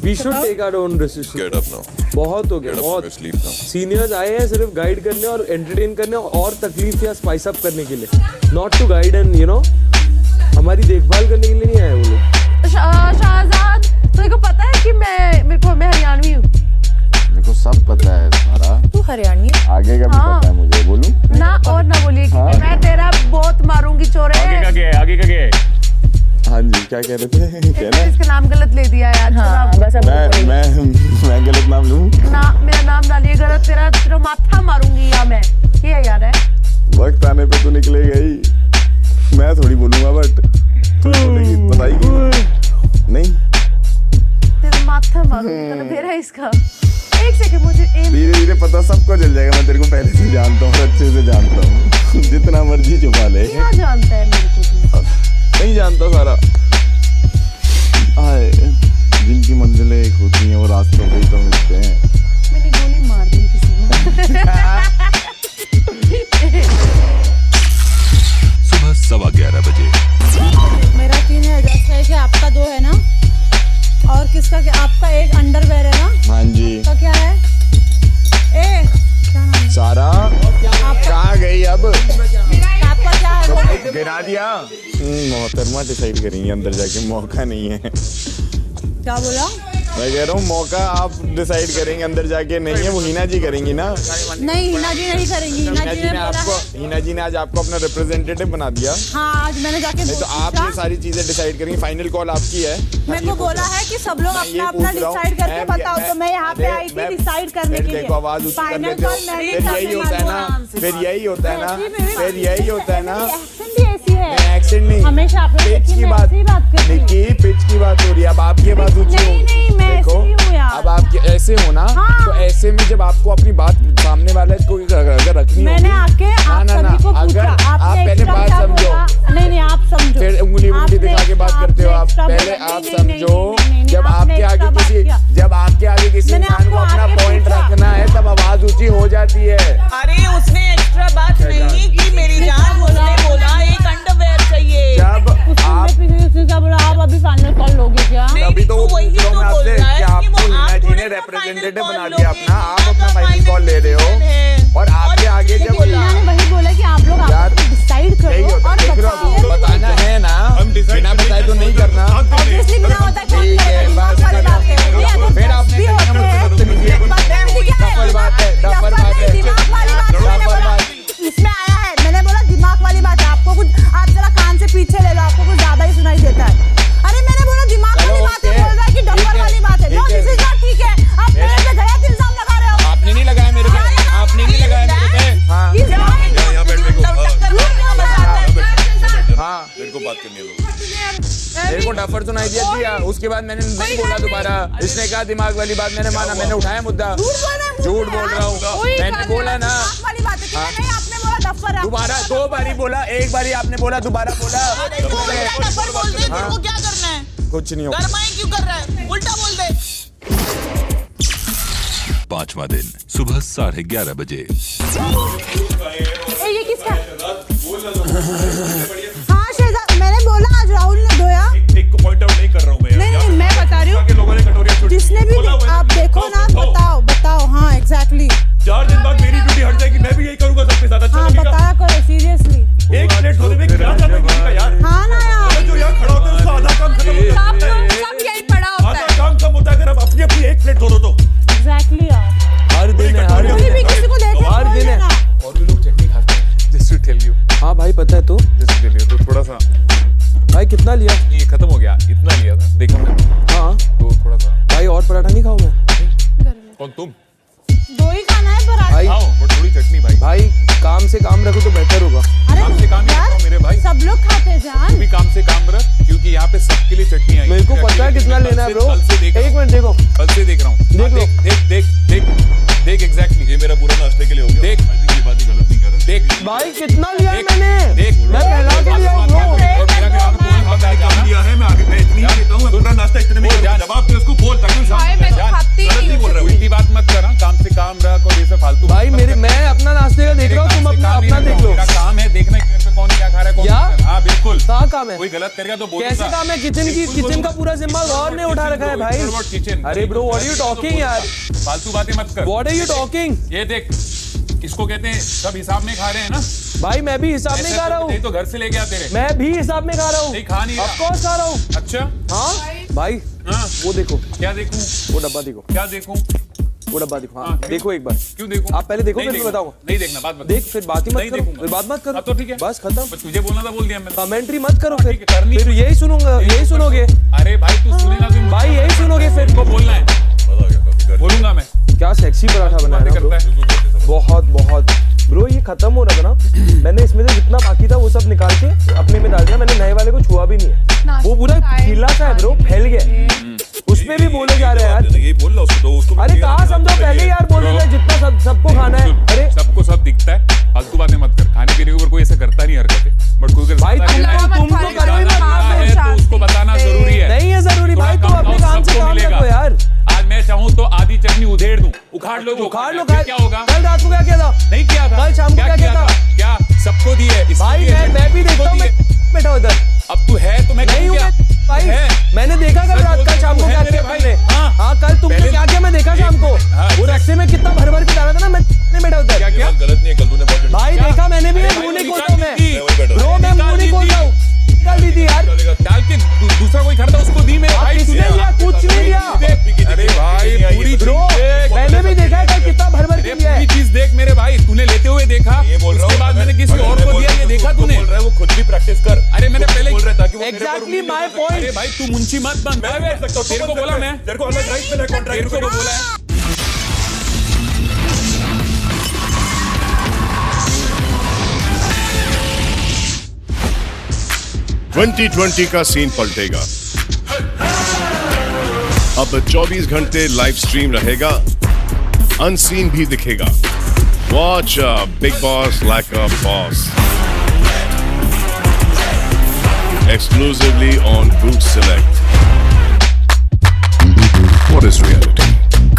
we should take our own decision. Get up now. बहुत हो गया, बहुत। सीनियर्स आए हैं सिर्फ गाइड करने और एंटरटेन करने और तकलीफ या स्पाइस अप करने के लिए, not to guide and you know हमारी देखभाल करने के लिए नहीं आए वो लोग। शाहजाद, तुझे पता है कि मैं हरियाणवी हूँ? मेरे को सब पता है सारा। तू हरियाणवी है? आगे का भी पता है मुझे, बोलूं ना? और ना बोलिए कि मैं तेरा बहुत मारूंगी चोरे। आगे का क्या? हाँ जी, क्या कह रहे थे? कहना इसका नाम गलत ले दिया यार। हाँ, बस अब मैं गलत नाम लूं ना? मेरा नाम ना लिए गलत, तेरा माथा मारूंगी या मैं। ये यार है, वक्त आने पे तो निकलेगा ही, मैं थोड़ी बोलूंगा, बट बताएगी नहीं, तेरा माथा मारूंगी। फिर है इसका एक सेकंड, मुझे धीरे धीरे पता सब सबको चल जाएगा, मैं तेरे को पहले से जानता हूँ, अच्छे से जानता हूँ। जितना मर्जी छुपा ले। क्या जानता है मेरे को? नहीं जानता सारा। आए, जिनकी मंजिलें एक होती हैं वो रास्तों पे ही तो मिलते हैं। मैंने गोली मार दी किसी को। सुबह 11:15 बजे। मेरा 3 है, जैसा है कि आपका 2 है ना, और किसका क्या? आपका एक अंडरवेयर है ना? हाँ जी। आपका क्या है? क्या नाम है? सारा कहाँ गई अब? आपका क्या है? गिरा दिया। मोहतरमा डिसाइड करेंगे अंदर जाके, मौका नहीं है। क्या बोला? मैं कह रहा हूँ मौका आप डिसाइड करेंगे, अंदर जाके नहीं है, वो हिना जी करेंगी ना। नहीं, हिना जी नहीं करेंगी। हिना जी ने बोला है। हिना जी ने आज आपको अपना रिप्रेजेंटेटिव बना दिया। हाँ, आज मैंने जाके तो आप ये सारी चीजें डिसाइड करेंगी, फाइनल कॉल आपकी है। मेरे को बोला है कि सब लोग अपना अपना डिसाइड करके बताओ, तो मैं यहाँ पे आई थी डिसाइड करने के लिए। देखो आवाज ऊंची कर लेते हो, फिर यही होता है ना, फिर यही होता है ना, फिर यही होता है ना। एक्सेंट भी ऐसी है। एक्सेंट नहीं, हमेशा पिच की बात, निकी पिच की बात हो रही है। अब आपकी आवाज ऊंची हो, नहीं, मैं ऐसे ही हूँ यार। अब आप ऐसे हो ना, तो ऐसे में जब आपको अपनी बात सामने वाले को अगर रखनी मैंने आके आप सभी को पूछा, आप पहले बात समझो। नहीं, आप समझो। फिर उंगली दिखा के बात करते हो आप। पहले आप समझो, जब आपके आगे किसी इंसान को अपना पॉइंट रखना है तब आवाज ऊंची हो जाती है। अरे उसने एक्स्ट्रा बात नहीं की मेरी जान, उसने बोला एक अंडरवेयर चाहिए। जब आप बोला आप अभी फाइनल कॉल लोगे क्या? अभी तो पूछ रहा हूँ मैं आपसे कि आपको हिना जी ने रिप्रेजेंटेटिव बना दिया अपना, आप अपना फाइनल कॉल ले रहे हो और आपके आगे जब वही बोला कि आप लोग डिसाइड करो और बताना है ना, बिना बताए तो नहीं करना। ऑब्वियसली बिना बताए ठीक है, बस फिर आपने डफर बात है, डफर बात है, डफर बात इसमें आया है। मैंने बोला दिमाग वाली बात है। आपको कुछ, आप जरा कान से पीछे ले लो, आपको कुछ ज्यादा ही सुनाई देता है। अरे मैंने बोला दिमाग वाली बात है, बोल रहा है कि डफर वाली बात है। नो, दिस इज नॉट ठीक है। आप मेरे पे गलत इल्जाम लगा रहे हो। आपने नहीं लगाया मेरे पे, आपने नहीं लगाया मेरे पे। हाँ यहाँ बैठ मेरे को, हाँ मेरे को बात करने दो। मेरे को डफर सुनाई दिया दिया, उसके बाद मैंने नहीं बोला दोबारा। इसने कहा दिमाग वाली बात, मैंने माना, मैंने उठाया मुद्दा। झूठ बोल रहा हूँ, मैंने बोला ना। वाली बात है कि नहीं, आपने बोला डफर है। दोबारा 2 बारी बोला, एक बारी आपने बोला, दोबारा बोला। डफर बोल दे, तेरे को क्या करना है? कुछ नहीं होगा। गरमाई क्यों कर रहा है? उल्टा बोल दे। 5वां दिन सुबह 11:30 बजे। ये किसका? हाँ शहजाद, मैंने बोला आज राहुल ने धोया। एक को पॉइंट आउट नहीं कर रहा हूँ मैं। नहीं, मैं बता रही हूँ। जिसने भी आप देखो ना, बताओ। हाँ एग्जैक्टली। 4 दिन बाद मेरी ड्यूटी हट जाएगी, मैं भी यही करूंगा सबके साथ। अच्छा हाँ, लगेगा? बताया करो सीरियसली। एक प्लेट धोने में क्या जाता है किसी का यार? हाँ ना यार, जो यहाँ खड़ा होता है उसका आधा काम खत्म होता है। सब यही पड़ा होता आधा है। काम कम होता है अगर आप अपनी एक प्लेट धो दो तो। एग्जैक्टली यार। हर दिन है, हर कोई भी किसी को देख हर दिन है। और भी लोग चटनी खाते हैं। जस्ट टू टेल यू, हाँ भाई पता है तो। जस्ट टू टेल यू, तो थोड़ा सा भाई कितना लिया? ये खत्म हो गया, इतना लिया था, देखा मैंने। हाँ तो थोड़ा सा। भाई और पराठा नहीं खाऊं मैं? कौन तुम? 2 ही खाना है पर भाई खाओ, और थोड़ी चटनी भाई। भाई काम से काम रखो तो बेहतर होगा। काम से काम ही यार, रखो मेरे भाई। सब लोग खाते हैं जान। तू भी काम से काम रख, क्योंकि यहाँ पे सबके लिए चटनी आई। मेरे को पता है कितना लेना है ब्रो। एक मिनट देखो, कल से देख रहा हूँ। देख एग्जैक्टली। ये मेरा पूरा नाश्ते के लिए हो गया। देख, ये बात ही गलत नहीं कर रहा। देख भाई कितना लिया है देख, मैंने? देख मैं पहला के लिया हूँ ब्रो। और मेरा क्या काम दिया है, मैं आगे मैं इतनी ही देता हूँ, मैं पूरा नाश्ता इतने में जान। जवाब दे उसको, बोल ताकि वो भाई मैं तो खाती गलत नहीं नहीं बोल हूँ। रहा हूँ। उल्टी बात मत कर। हाँ, काम से काम रख और ये सब फालतू भाई मेरे, मैं अपना नाश्ते का देख रहा हूँ, तुम अपना देख लो। मेरा काम है देखना कि मेरे पे कौन क्या खा रहा है, कौन या? नहीं खा रहा। हाँ बिल्कुल। कहाँ काम है? कोई गलत करेगा तो बोल कैसे काम है? किचन का पूरा जिम्मा गौर ने उठा रखा है भाई। किचन। अरे bro what are you talking यार? फालतू बातें मत कर। What are you talking? ये देख, इसको कहते हैं सब हिसाब में खा रहे हैं ना। भाई मैं भी हिसाब में खा रहा हूँ। तो घर से लेके आते रहे। मैं भी हिसाब में खा रहा हूँ। नहीं खा नहीं ऑफ कोर्स खा रहा हूँ। अच्छा हाँ भाई, हाँ वो देखो, क्या देखूं? वो डब्बा देखो, क्या देखूं? वो डब्बा देखो। हाँ देखो एक बार। क्यों देखूं? आप पहले देखो, नहीं फिर बताऊंगा। नहीं देखना, बात बता। देख फिर बाकी मत नहीं करो, देखूंगा। फिर बात मत करो। अब तो ठीक है, बस खत्म। बस तुझे बोलना था, बोल दिया मैंने। कमेंट्री मत करो फिर। ठीक है, करनी फिर यही सुनूंगा, यही सुनोगे। अरे भाई तू सुनेगा क्यों? भाई यही सुनोगे फिर। को बोलना है, बोलूंगा मैं। क्या सेक्सी पराठा बनाया ना ब्रो, बहुत बहुत ब्रो। ये खत्म हो रहा था ना, मैंने इसमें से जितना बाकी था वो सब निकाल के अपने में डाल दिया। मैंने नए वाले को छुआ भी नहीं है, वो पूरा गीला सा है ब्रो, फैल गया। पे भी बोले जा रहे हैं यार। यही बोल रहा उसको, तो उसको अरे कहाँ समझो, पहले यार बोले थे जितना सबको खाना है। अरे सबको सब दिखता है, फालतू बातें मत कर। खाने पीने के ऊपर कोई ऐसा करता नहीं हरकतें, बट कोई भाई तुम तो करो ही मत। तो उसको बताना जरूरी है। नहीं है जरूरी भाई, तुम अपने काम से काम रखो यार। आज मैं चाहूँ तो आधी चटनी उधेड़ दूं, उखाड़ लो, उखाड़ लो। क्या होगा? कल रात को क्या किया था? नहीं किया था। कल शाम को क्या किया था? क्या सबको दी है भाई? मैं भी देखता हूँ, बैठा उधर। अब तू है तो मैं नहीं हूँ भाई, मैंने देखा कल रात का शाम को क्या किया तुमने। हाँ कल तुमने क्या किया मैं देखा शाम को। वो रस्ते में कितना भर भर के डाला था ना, मैं बैठा उधर। क्या क्या गलत नहीं है, कल तूने बहुत भाई देखा मैंने भी, मुंह नहीं खोलता मैं ब्रो, मैं मुंह नहीं खोलता हूँ। निकाल दी थी यार, डाल के दूसरा कोई खड़ा था उसको दी मेरे भाई। किसने दिया? कुछ नहीं दिया। अरे भाई पूरी ब्रो मैंने भी देखा है कल कितना भर भर के दिया है। पूरी चीज देख मेरे भाई, तूने लेते हुए देखा, उसके बाद मैंने किसी और को दिया, ये देखा तूने? बोल रहा है वो खुद भी प्रैक्टिस कर। अरे मैंने पहले बोल रहा है ताकि वो एग्जैक्टली माय पॉइंट। अरे भाई तू मुंशी मत बन। मैं बोल सकता हूं, तेरे को बोला मैं, तेरे को अलग राइट मिला है कॉन्ट्रैक्ट तेरे को बोला है। 2020 का सीन पलटेगा। अब 24 घंटे लाइव स्ट्रीम रहेगा, अनसीन भी दिखेगा। Watch big boss like a boss exclusively on Boot Select. What is reality?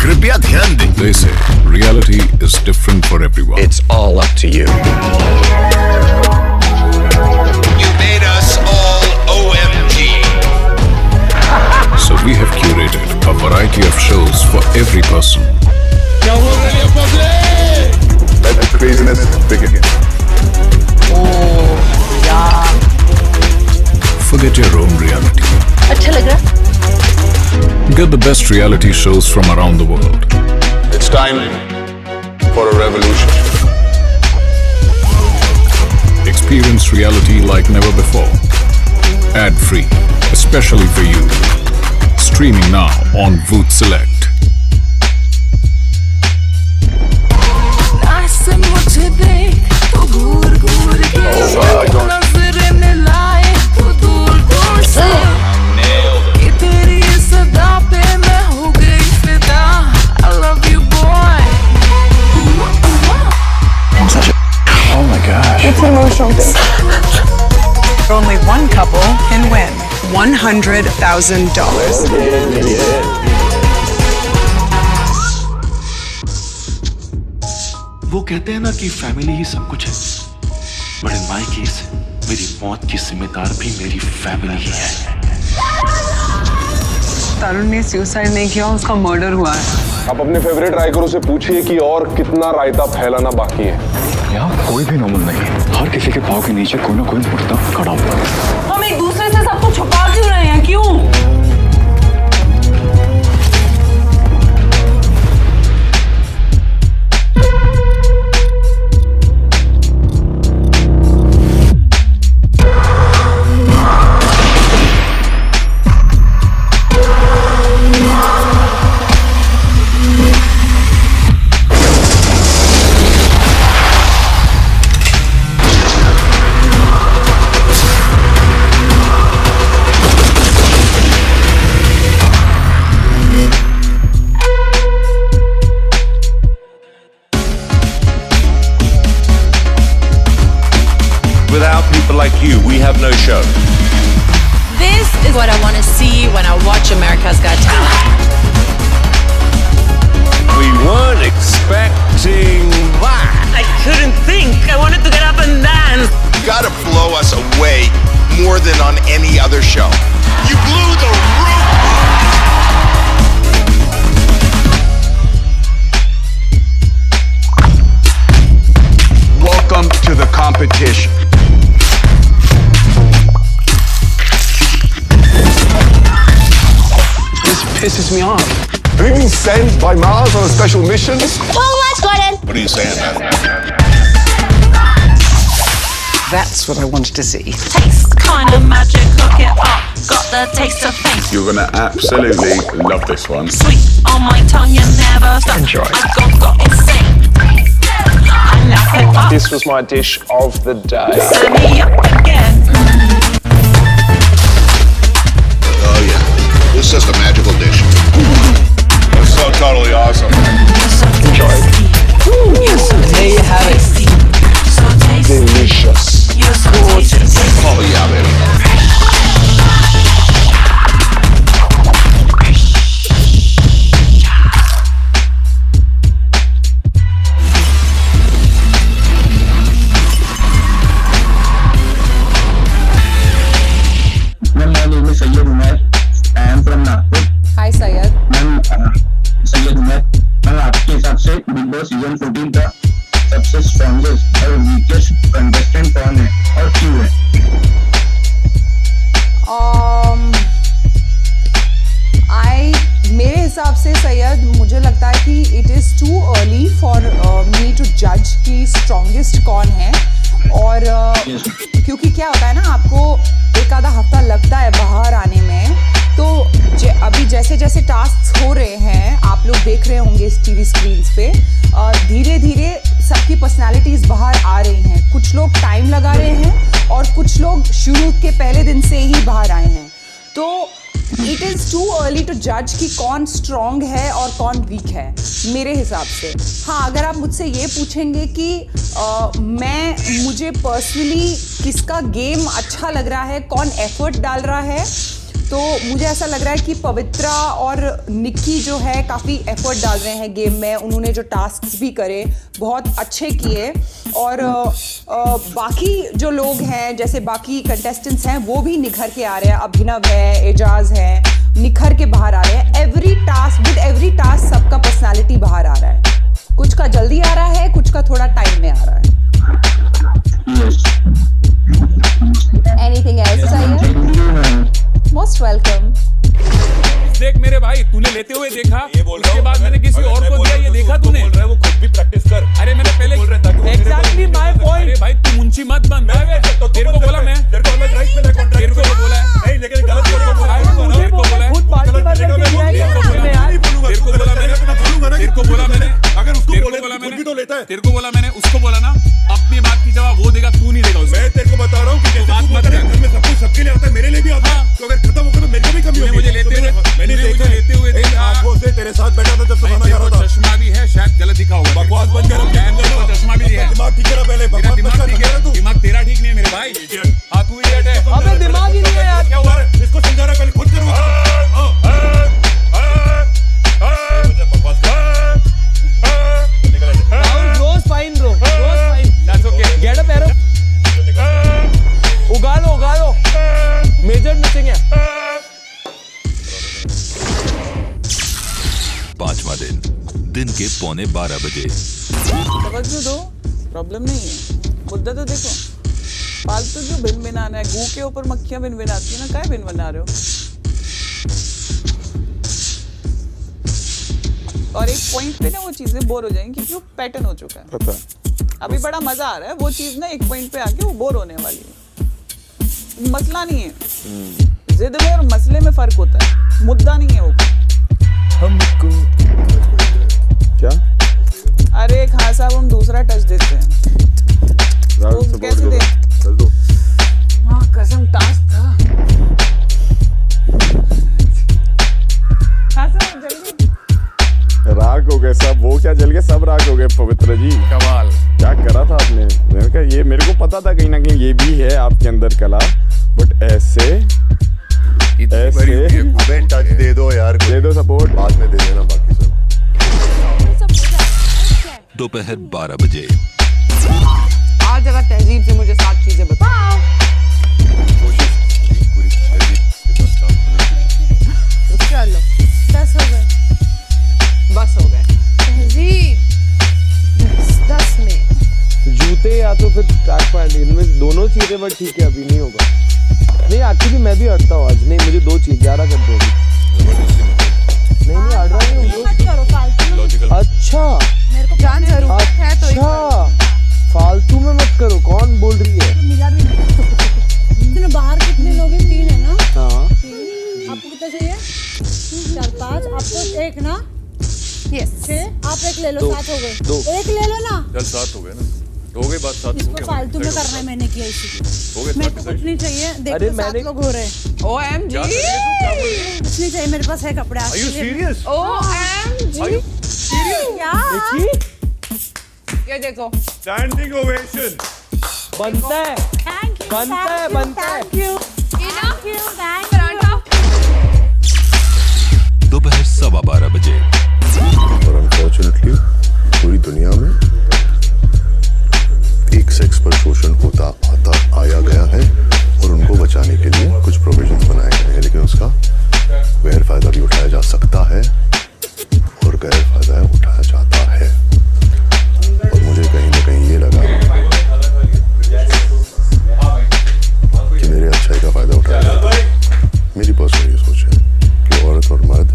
कृपया ध्यान दें। They say reality is different for everyone. It's all up to you. You made us all OMG. So we have curated a variety of shows for every person. Let the craziness begin. Forget your own reality. अच्छा लग रहा? Get the best reality shows from around the world. It's time for a revolution. Experience reality like never before. Ad-free, especially for you. Streaming now on Voot Select. Oh my gosh. It's an emotional thing. Only one couple can win $100,000. वो कहते हैं ना कि family ही सब कुछ है, but in my case मेरी मौत की जिम्मेदार भी मेरी फैमिली ही है। तरुण ने सुसाइड नहीं किया, उसका मर्डर हुआ है। आप अपने फेवरेट राइकरों से पूछिए कि और कितना रायता फैलाना बाकी है। यहाँ कोई भी नॉर्मल नहीं है, हर किसी के पाँव के नीचे कोई ना कोई मुर्दा खड़ा हुआ है। हम एक दूसरे से सब कुछ छुपा क्यों रहे हैं? क्यों? Without people like you, we have no show. This is what I want to see when I watch America's Got Talent. We weren't expecting that. I couldn't think. I wanted to get up and dance. You gotta blow us away more than on any other show. You blew the roof. Welcome to the competition. This pisses me off. Have you been sent by Mars on a special mission? Well, let's go then. What are you saying, man? That's what I wanted to see. Taste kind of magic, cook it up. Got the taste of fame. You're gonna absolutely love this one. Sweet on my tongue, you never stop. Enjoy. I got insane. I love it up. This was my dish of the day. Set me up again. Oh yeah, this is the magical dish. इस TV screens पे धीरे धीरे सबकी personalities बाहर आ रही हैं। कुछ लोग टाइम लगा रहे हैं और कुछ लोग शुरू के पहले दिन से ही बाहर आए हैं। तो it is too early to जज कि कौन स्ट्रॉन्ग है और कौन वीक है मेरे हिसाब से। हाँ, अगर आप मुझसे ये पूछेंगे कि मुझे पर्सनली किसका गेम अच्छा लग रहा है, कौन एफर्ट डाल रहा है, तो मुझे ऐसा लग रहा है कि पवित्रा और निक्की जो है काफ़ी एफर्ट डाल रहे हैं गेम में। उन्होंने जो टास्क्स भी करे बहुत अच्छे किए और बाकी जो लोग हैं जैसे बाकी कंटेस्टेंट्स हैं वो भी निखर के आ रहे हैं। अभिनव है, एजाज है, निखर के बाहर आ रहे हैं। एवरी टास्क सबका पर्सनालिटी बाहर आ रहा है। कुछ का जल्दी आ रहा है, कुछ का थोड़ा टाइम में आ रहा है। एनीथिंग एल्स चाहिए? Most welcome. देख मेरे भाई, तूने लेते हुए देखा, उसके बाद मैंने किसी और को दिया, ये देखा तूने? बोल रहा है वो खुद भी प्रैक्टिस कर। अरे मैंने पहले एग्जैक्टली माय पॉइंट। अरे भाई तू मुंशी मत बन। तेरे को बोला मैं, तेरे को अलग राइट मिला कॉन्ट्रैक्ट। तेरे को बोला है नहीं, लेकिन गलत बोला है। तेरे को बोला है, खुद पार्टी वाले तेरे को बोला मैंने, तेरे को बोला मैंने, अगर उसको तेरे को बोले बोला तो मैंने, भी तो लेता है। तेरे को बोला मैंने, उसको बोला ना अपनी बात की जवाब वो देगा, तू नहीं देगा उसको। मैं तेरे को बता रहा हूँ कि कैसे बात मत कर। घर में सब कुछ सबके लिए आता है, मेरे लिए भी आता है। तो अगर खत्म होगा तो मेरे को भी कमी होगी। मुझे लेते हुए, मैंने देखा लेते हुए देखा, आंखों से तेरे साथ बैठा था जब सुनाना जा रहा था। चश्मा भी है, शायद गलत दिखा होगा। बकवास बंद कर। चश्मा भी है। दिमाग ठीक करा पहले। मेरा दिमाग ठीक है, दिमाग तेरा ठीक नहीं है मेरे भाई। हाँ तू इडियट है। अबे दिमाग ही नहीं है यार। क्या हुआ? इसको समझा रहा, कल खुद करूँ। उगा लो मेजर मिसिंग है। 5वां दिन के 11:45 बजे। तवज्जो दो, प्रॉब्लम नहीं है। मुद्दा तो देखो, फालतू जो भिन भिनाना है, गू के ऊपर मक्खियां भिन भिनाती है ना, क्या भिन बना रहे हो? और एक पॉइंट पे ना वो चीजें बोर हो जाएंगी क्योंकि वो पैटर्न हो चुका है। पता है। अभी बड़ा मजा आ रहा है, वो चीज ना एक पॉइंट पे आके वो बोर होने वाली है। मसला नहीं है, जिद में और मसले में फर्क होता है, मुद्दा नहीं है वो। हमको क्या? अरे खान साहब हम दूसरा टच देते हैं। तो कैसे दे? चल दो। हाँ कसम टास्क था। खान साहब जल्दी। राग हो गए सब, वो क्या जल गए, सब राग हो गए। पवित्र जी कमाल क्या करा था आपने? मैंने कहा ये मेरे को पता था कहीं ना कहीं ये भी है आपके अंदर कला, बट ऐसे अबे टच दे दो यार, दे दो सपोर्ट, बाद में दे देना बाकी सब। दोपहर 12 बजे। आज जरा तहजीब से मुझे 7 चीजें बताओ। चलो 10 हो गए, बस हो गए। तहजीब 10 में जूते या तो फिर ट्रैक पैंट, इनमें दोनों चीजें, बट ठीक है अभी नहीं होगा। नहीं एक्चुअली मैं भी अड़ता हूँ आज। नहीं मुझे 2 चीज 11 कर दो अभी। नहीं अड़ रहा नहीं। अच्छा मेरे को जान जरूरत है तो अच्छा फालतू में मत करो। कौन बोल रही है? बाहर कितने लोग हैं? 3 है ना? हाँ। आपको कितना चाहिए? 4 5। आपको 1 ना? यस 6। आप 1 ले लो, 7 हो गए। 2 1 ले लो ना। चल 7 हो गए ना, हो गई बात। 7 इसको फालतू में करना है, मैंने किया इसीलिए। हो गए। मेरे को कुछ नहीं चाहिए। देखो 7 लोग हो रहे हैं। OMG, कुछ नहीं चाहिए मेरे पास है कपड़े आज के लिए। सीरियस? OMG, क्या? ये देखो स्टैंडिंग ओवेशन बनता है, थैंक यू, बनता है, बनता है। Thank you, thank you, thank paratha. दोपहर 12:15 बजे। और अनफॉर्चुनेटली पूरी दुनिया में एक सेक्स पर शोषण होता आता आया गया है और उनको बचाने के लिए कुछ प्रोविजंस बनाए गए हैं, लेकिन उसका गैर फायदा भी उठाया जा सकता है और गैर फायदा उठाया जाता है। और मुझे कहीं ना कहीं ये लगा कि मेरे अच्छाई का फायदा उठाया जाता है। मेरी पर्सनल ये सोच है कि औरत और मर्द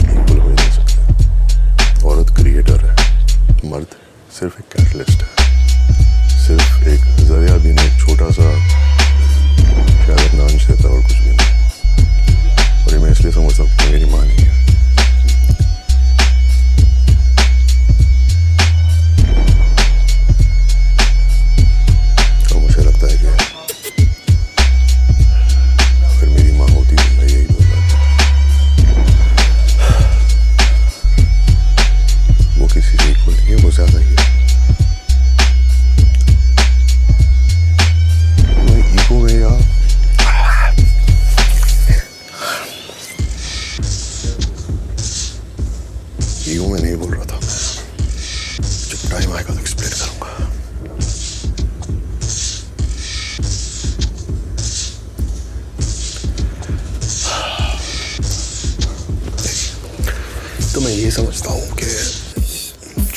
इक्वल हो नहीं सकते। औरत क्रिएटर है, मर्द सिर्फ एक कैटलिस्ट है, सिर्फ एक जरिया भी नहीं, छोटा सा शायद अपना अंश देता और कुछ भी नहीं। और ये मैं इसलिए समझ सकता हूँ, मेरी माँ नहीं है।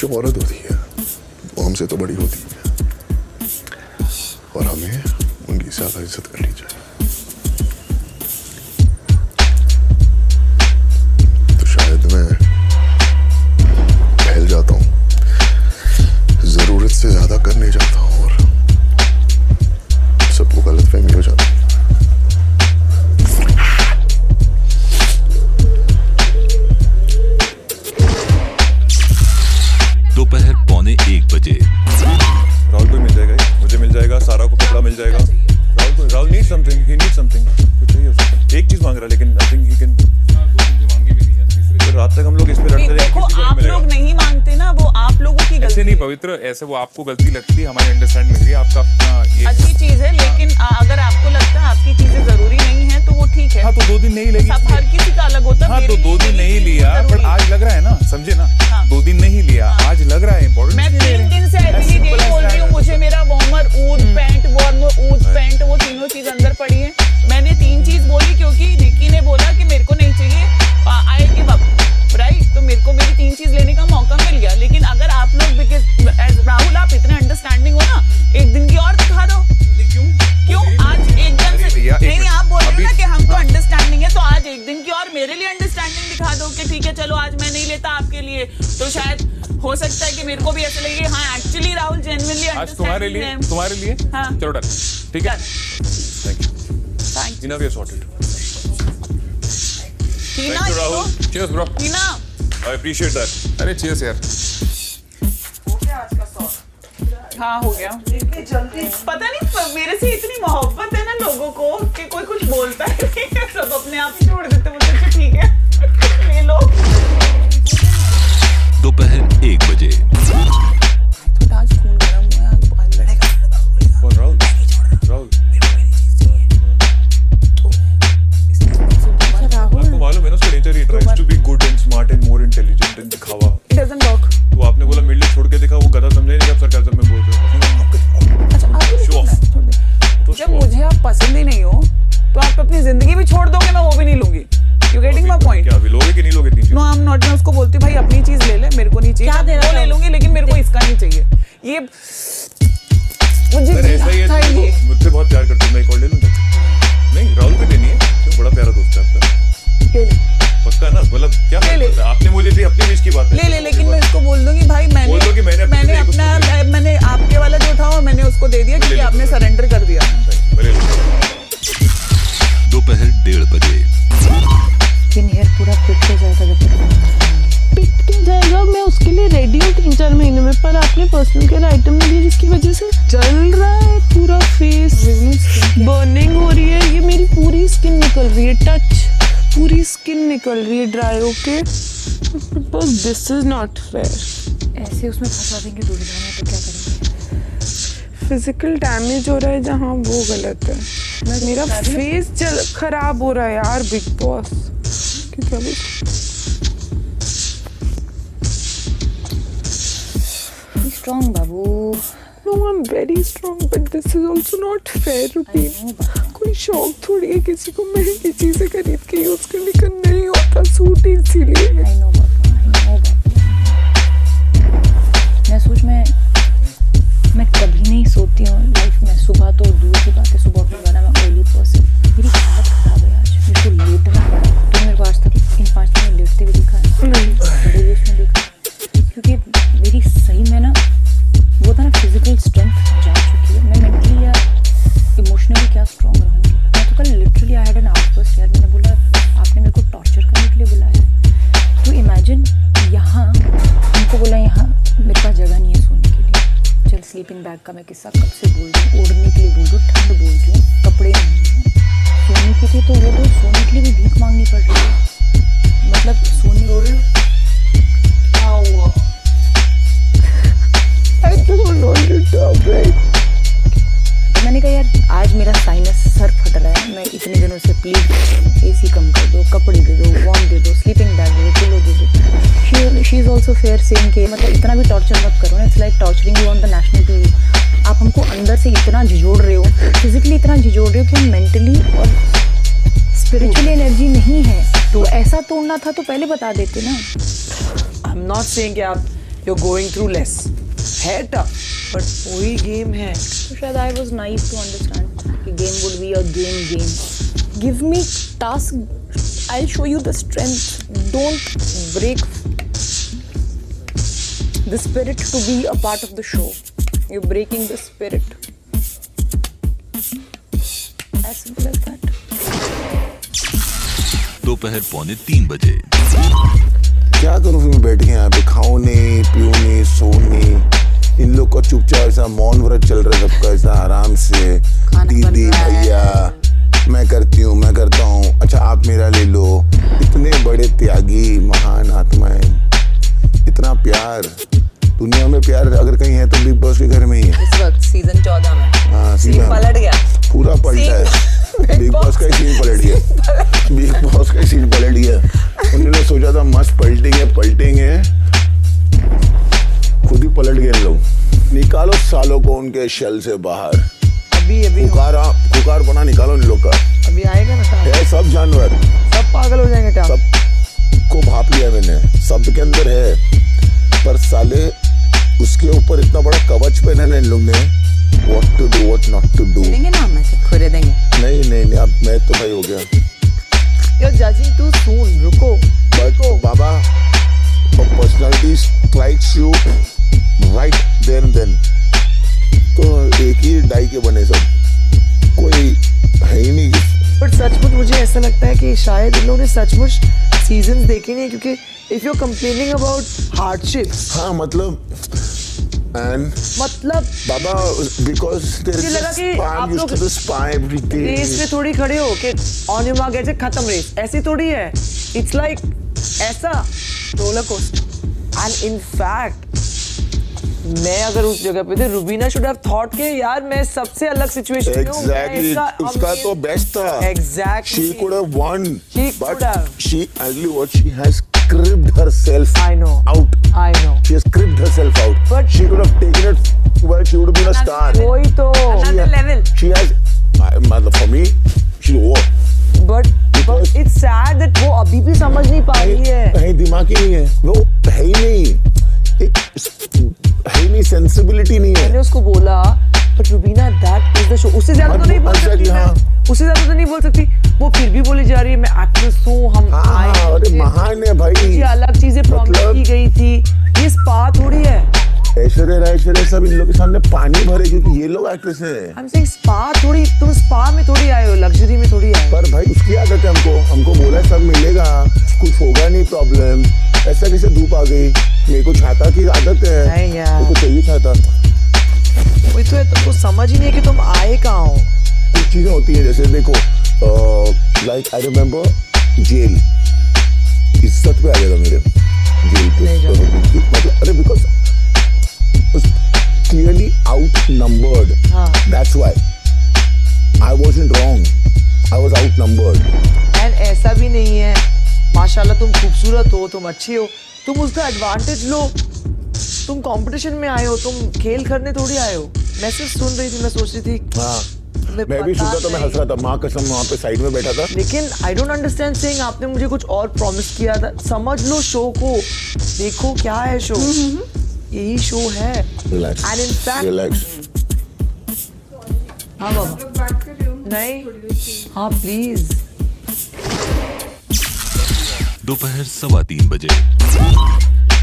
जब औरत होती है वो हमसे तो बड़ी होती है और हमें उनकी ज्यादा इज्जत करनी चाहिए। तो शायद मैं फैल जाता हूँ, जरूरत से ज्यादा करने जाता हूँ और सबको गलतफहमी हो जाती है। दोपहर 1:15 राहुल को मिल जाएगा, मुझे मिल जाएगा, सारा को कपड़ा मिल जाएगा। राहुल नीड समथिंग, ही नीड समथिंग, कुछ चाहिए उसको। एक चीज मांग रहा है लेकिन आई थिंक ही कैन। रात तक हम लोग इस पे लड़ते रहे। देखो आप लोग नहीं मानते ना, वो आप लोगों की गलती ऐसे नहीं पवित्र, ऐसे वो आपको गलती लगती है, हमारी अंडरस्टैंड लग रही है आपका अपना ये अच्छी चीज है, लेकिन अगर आपको लगता है आपकी चीजें जरूरी नहीं है तो वो ठीक है। हाँ तो 2 दिन नहीं लगी, सब हर किसी का अलग होता है। हाँ तो 2 दिन नहीं लिया पर आज लग रहा है ना, समझे ना। 2 दिन नहीं लिया, आज लग रहा है इम्पोर्टेंट। मैं 3 दिन से एक्चुअली यही बोल रही हूँ, मुझे मेरा वार्मर, ऊद पैंट, वो तीनों चीज अंदर पड़ी है। मैंने 3 चीज बोली क्योंकि निक्की ने बोला कि मेरे को नहीं चाहिए, आई गिव अप, राइट। तो मेरे को मेरी 3 चीज लेने का मौका मिल गया। लेकिन अगर आप लोग राहुल आप इतने अंडरस्टैंडिंग हो ना, एक दिन की और दिखा दो। क्यों आज एकदम से नहीं, आप बोल रहे हो ना कि हम तो अंडरस्टैंडिंग है, तो आज एक दिन की और मेरे लिए अंडरस्टैंडिंग दिखा दो कि ठीक है चलो आज मैं नहीं लेता आपके लिए, तो शायद हो सकता है कि मेरे को भी ऐसा लगे हाँ एक्चुअली राहुल जेन्युइनली आज तुम्हारे लिए हाँ। चलो डन, ठीक है। Thank you. We are sorted. Thank you Rahul. Cheers bro. Tina I appreciate that. अरे चीयर्स यार। हाँ हो गया जल्दी। पता नहीं मेरे से इतनी मोहब्बत है ना लोगों को कि कोई कुछ बोलता है नहीं, सब अपने आप ही छोड़ देते मुझे। अच्छा ठीक है ले लो। दोपहर 1 बजे। आज खून गरम हुआ है, आज बाल लड़ेगा। और राहुल आपको मालूम है ना उसका nature, he tries to be good and smart and more intelligent and दिखावा। It doesn't work. तो आपने बोला मिड छोड़ के देखा, वो गधा समझे नहीं, आप सरकाज़म में बोल रहे हो। अच्छा आप जब मुझे आप पसंद ही नहीं हो तो आप अपनी जिंदगी भी छोड़ दोगे, मैं वो भी नहीं लूंगी। You getting my point? क्या अभी लोगे कि नहीं लोगे? No I am not. मैं उसको बोलती हूँ भाई अपनी चीज ले ले, मेरे को नहीं चाहिए। वो ले लूंगी लेकिन मेरे को इसका नहीं चाहिए। ये मुझे ऐसा ही है, मुझसे बहुत प्यार करते हो, मैं एक और ले लूं? नहीं राहुल को देनी है, क्यों? बड़ा प्यारा दोस्त है आपका। ले ले पक्का ना? मतलब क्या आपने मुझे दी, अपनी विश की बात है। ले लेकिन मैं इसको बोल दूंगी भाई मैंने आपके वाला जो था वो मैंने उसको दे दिया क्योंकि आपने सरेंडर कर दिया। दोपहर 1:30 बजे। स्किन हेयर पूरा पिट हो जाएगा जब पिट के जाएगा। मैं उसके लिए रेडी हूँ 3-4 महीने में, पर आपने पर्सनल केयर आइटम नहीं दिया जिसकी वजह से जल रहा है पूरा फेस, बर्निंग हो रही है। ये मेरी पूरी स्किन निकल रही है, टच पूरी स्किन निकल रही है ड्राई होके। बस दिस इज नॉट फेयर। ऐसे उसमें फंसा देंगे दुविधा में, तो क्या करेंगे? फिजिकल डैमेज हो रहा है जहाँ, वो गलत है। मेरा फेस खराब हो रहा है यार बिग बॉस। क्या strong Babu. No, I'm very strong, but this is also not fair, Ruben. कोई शौक थोड़ी है किसी को महंगी चीजें खरीद के यूज करने का, नहीं होता सूट इसीलिए। I know बाबू। मैं कभी नहीं सोती हूँ लाइफ में। सुबह तो दूर की बात है, सुबह उठने वाला मैं ऑयली पर्सन। मेरी हालत खराब है आज, मेरे को लेटना पड़ा। तो मेरे को आज तक इन 5 दिन में लेटते हुए दिखा है, में देखा, क्योंकि मेरी सही में ना वो था ना फिजिकल स्ट्रेंथ जा चुकी है। मैं मेंटली या इमोशनली क्या स्ट्रॉन्ग रहूँगी। मैं तो कल literally I had an outburst यार। मैंने बोला आपने मेरे को टॉर्चर करने के लिए बुलाया है। तो इमेजिन यहाँ हमको बोला यहाँ मेरे पास जगह नहीं है सोने के लिए। चल स्लीपिंग बैग का मैं किस्सा कब से बोल रही हूँ, ओढ़ने के लिए बोल रही हूँ, ठंड बोल रही हूँ, कपड़े नहीं हैं सोने के लिए। तो वो तो सोने के लिए भी भीख मांगनी पड़ रही है। मतलब सोने मैंने कहा यार आज मेरा साइनस सर फट रहा है, मैं इतने दिनों से प्लीज AC कम कर दो, कपड़े दे दो, वार्म दे दो, स्लीपिंग बैग दे दो, पिलो दे दो। She is also fair same के मतलब इतना भी टॉर्चर मत करो ना। It's like torturing you on the national TV। आप हमको अंदर से इतना झिझोड़ रहे हो, फिजिकली इतना झिझोड़ रहे हो कि हम मेंटली और स्पिरिचुअली एनर्जी नहीं है। तो ऐसा तोड़ना था तो पहले बता देते ना। आई एम नॉट सेइंग कि आप you're going through less. है tough, but वही game है. तो शायद I was naive to understand कि game would be a game. Give me task, I'll show you the strength. Don't break the spirit to be a part of the show. You're breaking the spirit. As simple as that. दोपहर 2:45 बजे। क्या करूँ फिर मैं बैठ के यहाँ पे, खाऊं नहीं, पीऊं नहीं, सोऊं नहीं, इन लोग का चुपचाप ऐसा मौन व्रत चल रहा है सबका, ऐसा आराम से, दीदी भैया मैं करती हूँ, मैं करता हूँ, अच्छा आप मेरा ले लो, इतने बड़े त्यागी महान आत्माएं, इतना प्यार, दुनिया में प्यार अगर कहीं है तो बिग बॉस के घर में ही है। इस वक्त सीजन 14 में। हाँ सीन पलट गया। पूरा पलटा है, बिग बॉस का ही सीन पलट गया, बिग बॉस का ही सीन पलट गया। उन्होंने सोचा था मस्त पलटेंगे, खुद ही पलट गए इन लोग। निकालो सालों को उनके शेल से बाहर, अभी खुकारपना निकालो इन लोग का। अभी आएगा ना है सब जानवर, सब पागल हो जाएंगे क्या? सबको भाप लिया मैंने, सब के अंदर है, पर साले उसके ऊपर इतना बड़ा कवच पहना है इन लोग ने, what to do, what not to do। देंगे ना हमें से खुरे देंगे। नहीं अब मैं तो भाई हो गया। You're judging too soon, रुको। But Baba, personality strikes you right there and then। तो एक ही डाई के बने सब, कोई है ही नहीं। बट सचमुच मुझे ऐसा लगता है कि शायद इन लोगों ने सचमुच सीजन देखे नहीं, क्योंकि if you're complaining about hardships, हाँ मतलब बाबा because there is a spy, used to the spy every day। Race में थोड़ी खड़े हो कि on your mark ऐसे खत्म रेस, ऐसी थोड़ी है। It's like ऐसा roller coaster. And in fact मैं अगर उस जगह पे थे, रुबीना should have thought के यार मैं सबसे अलग सिचुएशन में हूँ। Exactly, उसका तो बेस्ट था। Exactly, she could have won, but she actually what she has cribbed herself I know out। I know she has cribbed herself out, but she could have taken it well, she would have been a star। वही तो another level। she has मतलब for me she's over, but it's sad that वो अभी भी समझ नहीं पा रही है। कहीं दिमाग ही नहीं है, वो है ही नहीं, है ही नहीं, सेंसिबिलिटी नहीं है। मैंने उसको बोला but Rubina that is the show, उससे ज्यादा तो नहीं बोल सकती मैं, उससे ज्यादा तो नहीं बोल सकती, वो फिर भी बोली जा रही है मैं एक्ट्रेस हूँ, हम अरे महान है भाई, मुझे अलग चीजें प्रॉमिस की गई थी, ये स्पा थोड़ी है। ऐश्वर्या सब इन लोग के सामने पानी भरे क्योंकि ये लोग एक्ट्रेस हैं। I'm saying स्पा थोड़ी, तुम स्पा में थोड़ी आए हो, लग्जरी में थोड़ी आए हो। पर भाई उसकी आदत है, हमको बोला सब मिलेगा, कुछ होगा नहीं प्रॉब्लम, ऐसा कैसे धूप आ गई, मेरे को छाता की आदत है, मेरे को चाहिए छाता। वही तो है, तुमको समझ ही नहीं है कि तुम आए कहाँ हो। कुछ चीजें होती है, जैसे देखो लाइक आई रिमेम्बर जेल, इज्जत पे आ गया था मेरे जेल पे, मतलब अरे because clearly outnumbered, that's why I wasn't wrong, I was outnumbered। and ऐसा भी नहीं है, माशाल्लाह तुम खूबसूरत हो, तुम अच्छी हो, तुम उसका एडवांटेज लो, तुम कंपटीशन में आए हो, तुम खेल करने थोड़ी आए हो। मैं सिर्फ सुन रही थी, मैं सोच रही थी, हाँ मैं भी सुनता था, मैं हंस रहा था, माँ कसम वहाँ पे साइड में बैठा था। लेकिन आई डोंट अंडरस्टैंड सेइंग आपने मुझे कुछ और प्रॉमिस किया था, समझ लो शो को, देखो क्या है शो, यही शो है। Relax, and in fact relax. हाँ बाबा नहीं, हाँ प्लीज। दोपहर 3:15 बजे।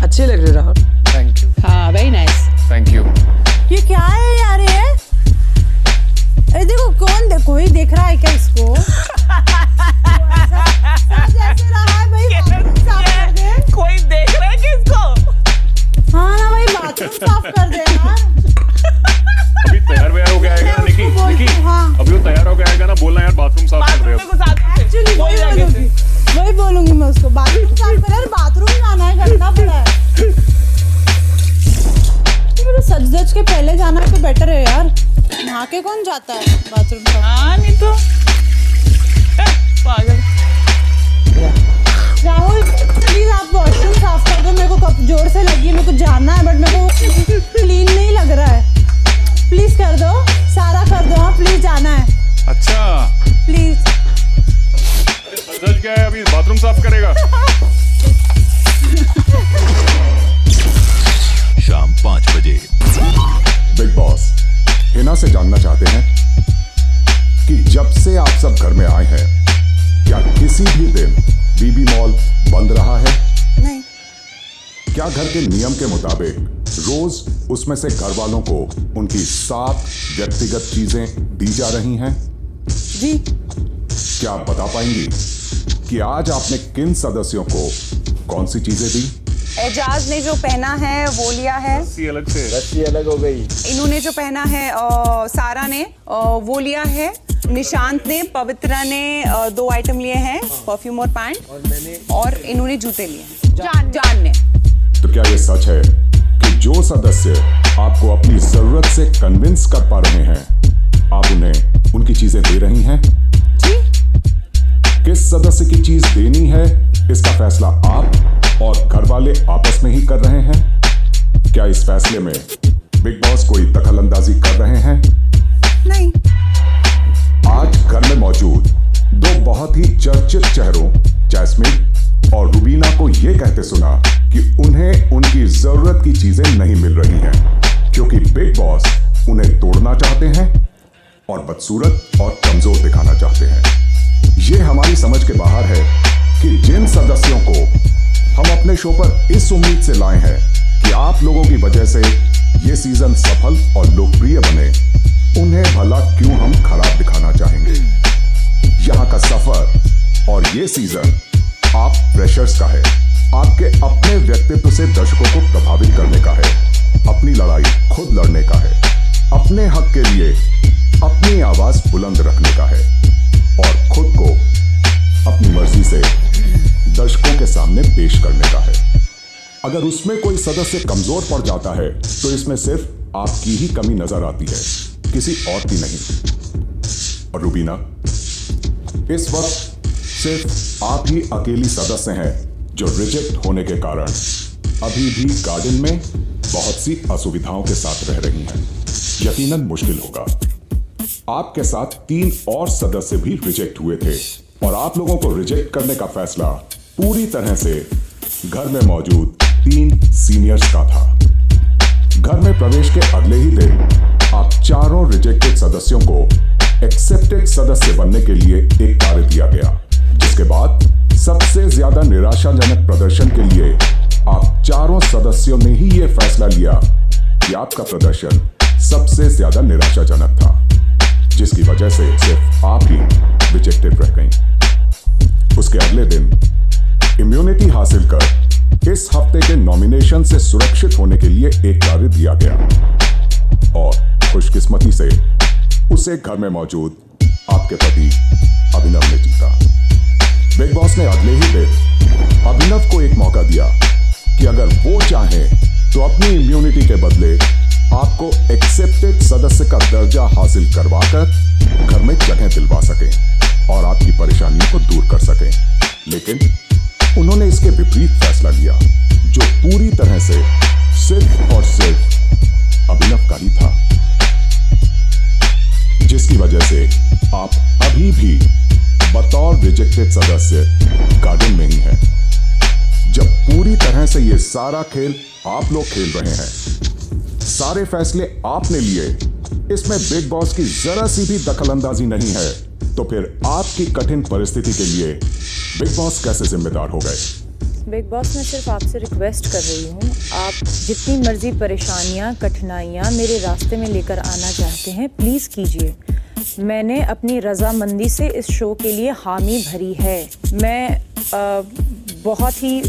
अच्छे लग रहे राहुल। Thank you. हाँ वेरी नाइस। Thank you. ये क्या है यार ये? अरे देखो कोई देख रहा है क्या इसको? जैसे रहा है भाई, बाथरूम साफ कर दे। कोई देख रहा है किसको? हाँ ना भाई, बाथरूम साफ कर दे यार। अभी तैयार होके आएगा ना निकी, अभी वो तैयार होके आएगा ना, बोलना यार बाथरूम साफ कर रहे हो। एक्चुअली वही बोलूंगी मैं उसको, बाथरूम साफ कर यार, बाथरूम जाना है, करना पड़ा है। सज के पहले जाना तो बेटर है यार, नहा के कौन जाता है बाथरूम साफ? हाँ नहीं तो पागल। राहुल प्लीज आप वॉशरूम साफ कर दो, मेरे को जोर से लगी है, मेरे को जाना है, बट मेरे को क्लीन नहीं लग रहा है, प्लीज कर दो, सारा कर दो, हाँ प्लीज जाना है। अच्छा प्लीज। सच क्या है, अभी बाथरूम साफ करेगा? बॉस हिना से जानना चाहते हैं कि जब से आप सब घर में आए हैं, क्या किसी भी दिन बीबी मॉल बंद रहा है? नहीं। क्या घर के नियम के मुताबिक रोज उसमें से घर वालों को उनकी 7 व्यक्तिगत चीजें दी जा रही हैं? जी। क्या आप बता पाएंगी कि आज आपने किन सदस्यों को कौन सी चीजें दी? एजाज ने जो पहना है वो लिया है। रस्सी अलग से, रस्सी अलग हो गई। इन्होंने जो पहना है सारा ने वो लिया है। निशांत ने, पवित्रा ने 2 आइटम लिए हैं, परफ्यूम और पैंट, और इन्होंने जूते लिए हैं। जान ने। तो क्या ये सच है कि जो सदस्य आपको अपनी जरूरत से कन्विंस कर पा रहे हैं, आप उन्हें उनकी चीजें दे रही हैं? जी। किस सदस्य की चीज देनी है, इसका फैसला आप और घर वाले आपस में ही कर रहे हैं? क्या इस फैसले में बिग बॉस कोई दखल अंदाजी कर रहे हैं? नहीं। आज घर में मौजूद 2 बहुत ही चर्चित चेहरों जैस्मिन और रुबीना को यह कहते सुना कि उन्हें उनकी जरूरत की चीजें नहीं मिल रही हैं, क्योंकि बिग बॉस उन्हें तोड़ना चाहते हैं और बदसूरत और कमजोर दिखाना चाहते हैं। यह हमारी समझ के बाहर है कि जिन सदस्यों को हम अपने शो पर इस उम्मीद से लाए हैं कि आप लोगों की वजह से ये सीजन सफल और लोकप्रिय बने, उन्हें भला क्यों हम खराब दिखाना चाहेंगे? यहाँ का सफर और ये सीजन आप फ्रेशर्स का है, आपके अपने व्यक्तित्व से दर्शकों को प्रभावित करने का है, अपनी लड़ाई खुद लड़ने का है, अपने हक के लिए अपनी आवाज बुलंद रखने का है और खुद को अपनी मर्जी से दर्शकों के सामने पेश करने का है। अगर उसमें कोई सदस्य कमजोर पड़ जाता है तो इसमें सिर्फ आपकी ही कमी नजर आती है, किसी और की नहीं। और रुबीना, इस वक्त सिर्फ आप ही अकेली सदस्य हैं जो रिजेक्ट होने के कारण अभी भी गार्डन में बहुत सी असुविधाओं के साथ रह रही हैं। यकीनन मुश्किल होगा। आपके साथ 3 और सदस्य भी रिजेक्ट हुए थे और आप लोगों को रिजेक्ट करने का फैसला पूरी तरह से घर में मौजूद 3 सीनियर्स का था। घर में प्रवेश के अगले ही दिन आप चारों रिजेक्टेड सदस्यों को एक्सेप्टेड सदस्य बनने के लिए एक कार्य दिया गया, जिसके बाद सबसे ज्यादा निराशाजनक प्रदर्शन के लिए आप चारों सदस्यों ने ही यह फैसला लिया कि आपका प्रदर्शन सबसे ज्यादा निराशाजनक था, जिसकी वजह से सिर्फ आप ही रिजेक्टेड रह गई। उसके अगले दिन इम्यूनिटी हासिल कर इस हफ्ते के नॉमिनेशन से सुरक्षित होने के लिए एक कार्य दिया गया और खुशकिस्मती से उसे घर में मौजूद आपके पति अभिनव ने जीता। बिग बॉस ने अगले ही दिन अभिनव को एक मौका दिया कि अगर वो चाहें तो अपनी इम्यूनिटी के बदले आपको एक्सेप्टेड सदस्य का दर्जा हासिल करवाकर घर में जगह दिलवा सकें और आपकी परेशानियों को दूर कर सकें। लेकिन उन्होंने इसके विपरीत फैसला लिया, जो पूरी तरह से सिर्फ और सिर्फ अभिनव का ही था, जिसकी वजह से आप अभी भी बतौर रिजेक्टेड सदस्य गार्डन में ही हैं। जब पूरी तरह से ये सारा खेल आप लोग खेल रहे हैं, सारे फैसले आपने लिए, इसमें बिग बॉस की जरा सी भी दखलंदाजी नहीं है, तो फिर आपकी कठिन परिस्थिति के लिए बिग बॉस कैसे जिम्मेदार हो गए? बिग बॉस मैं सिर्फ आपसे रिक्वेस्ट कर रही हूँ, आप जितनी मर्जी परेशानियाँ कठिनाइयाँ मेरे रास्ते में लेकर आना चाहते हैं, प्लीज़ कीजिए। मैंने अपनी रजामंदी से इस शो के लिए हामी भरी है। मैं बहुत ही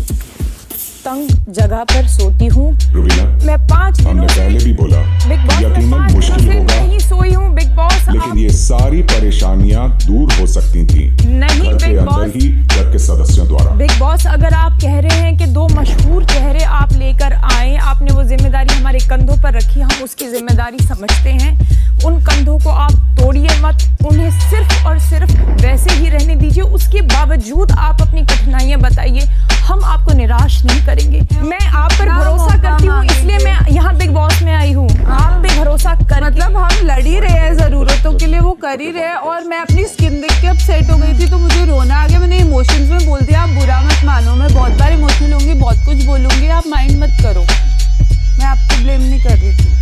तंग जगह पर सोती हूँ। मैं 5 हमने पहले भी बोला यकीनन मुश्किल होगा, नहीं सोई हूँ बिग बॉस, लेकिन ये सारी परेशानियां दूर हो सकती थी नहीं घर के बिग अंदर बॉस। ही घर के सदस्यों द्वारा। बिग बॉस, अगर आप कह रहे हैं कि 2 मशहूर चेहरे आप लेकर आए, आपने वो जिम्मेदारी हमारे कंधों पर रखी, हम उसकी जिम्मेदारी समझते हैं, उन कंधों को आप तोड़िए मत, उन्हें सिर्फ और सिर्फ वैसे ही रहने दीजिए। उसके बावजूद आप अपनी कठिनाइयां बताइए, हम आपको निराश नहीं करेंगे। मैं आप पर भरोसा करती हूँ, इसलिए मैं यहाँ बिग बॉस में आई हूँ, आप पे भरोसा कर। मतलब हम लड़ ही रहे हैं जरूरतों के लिए, वो कर ही रहे हैं। और मैं अपनी स्किन देख के अपसेट हो गई थी, तो मुझे रोना आ गया। मैंने इमोशंस में बोल दिया, आप बुरा मत मानो, मैं बहुत बार इमोशनल होंगी, बहुत कुछ बोलूंगी, आप माइंड मत करो। मैं आपको ब्लेम नहीं कर रही थी।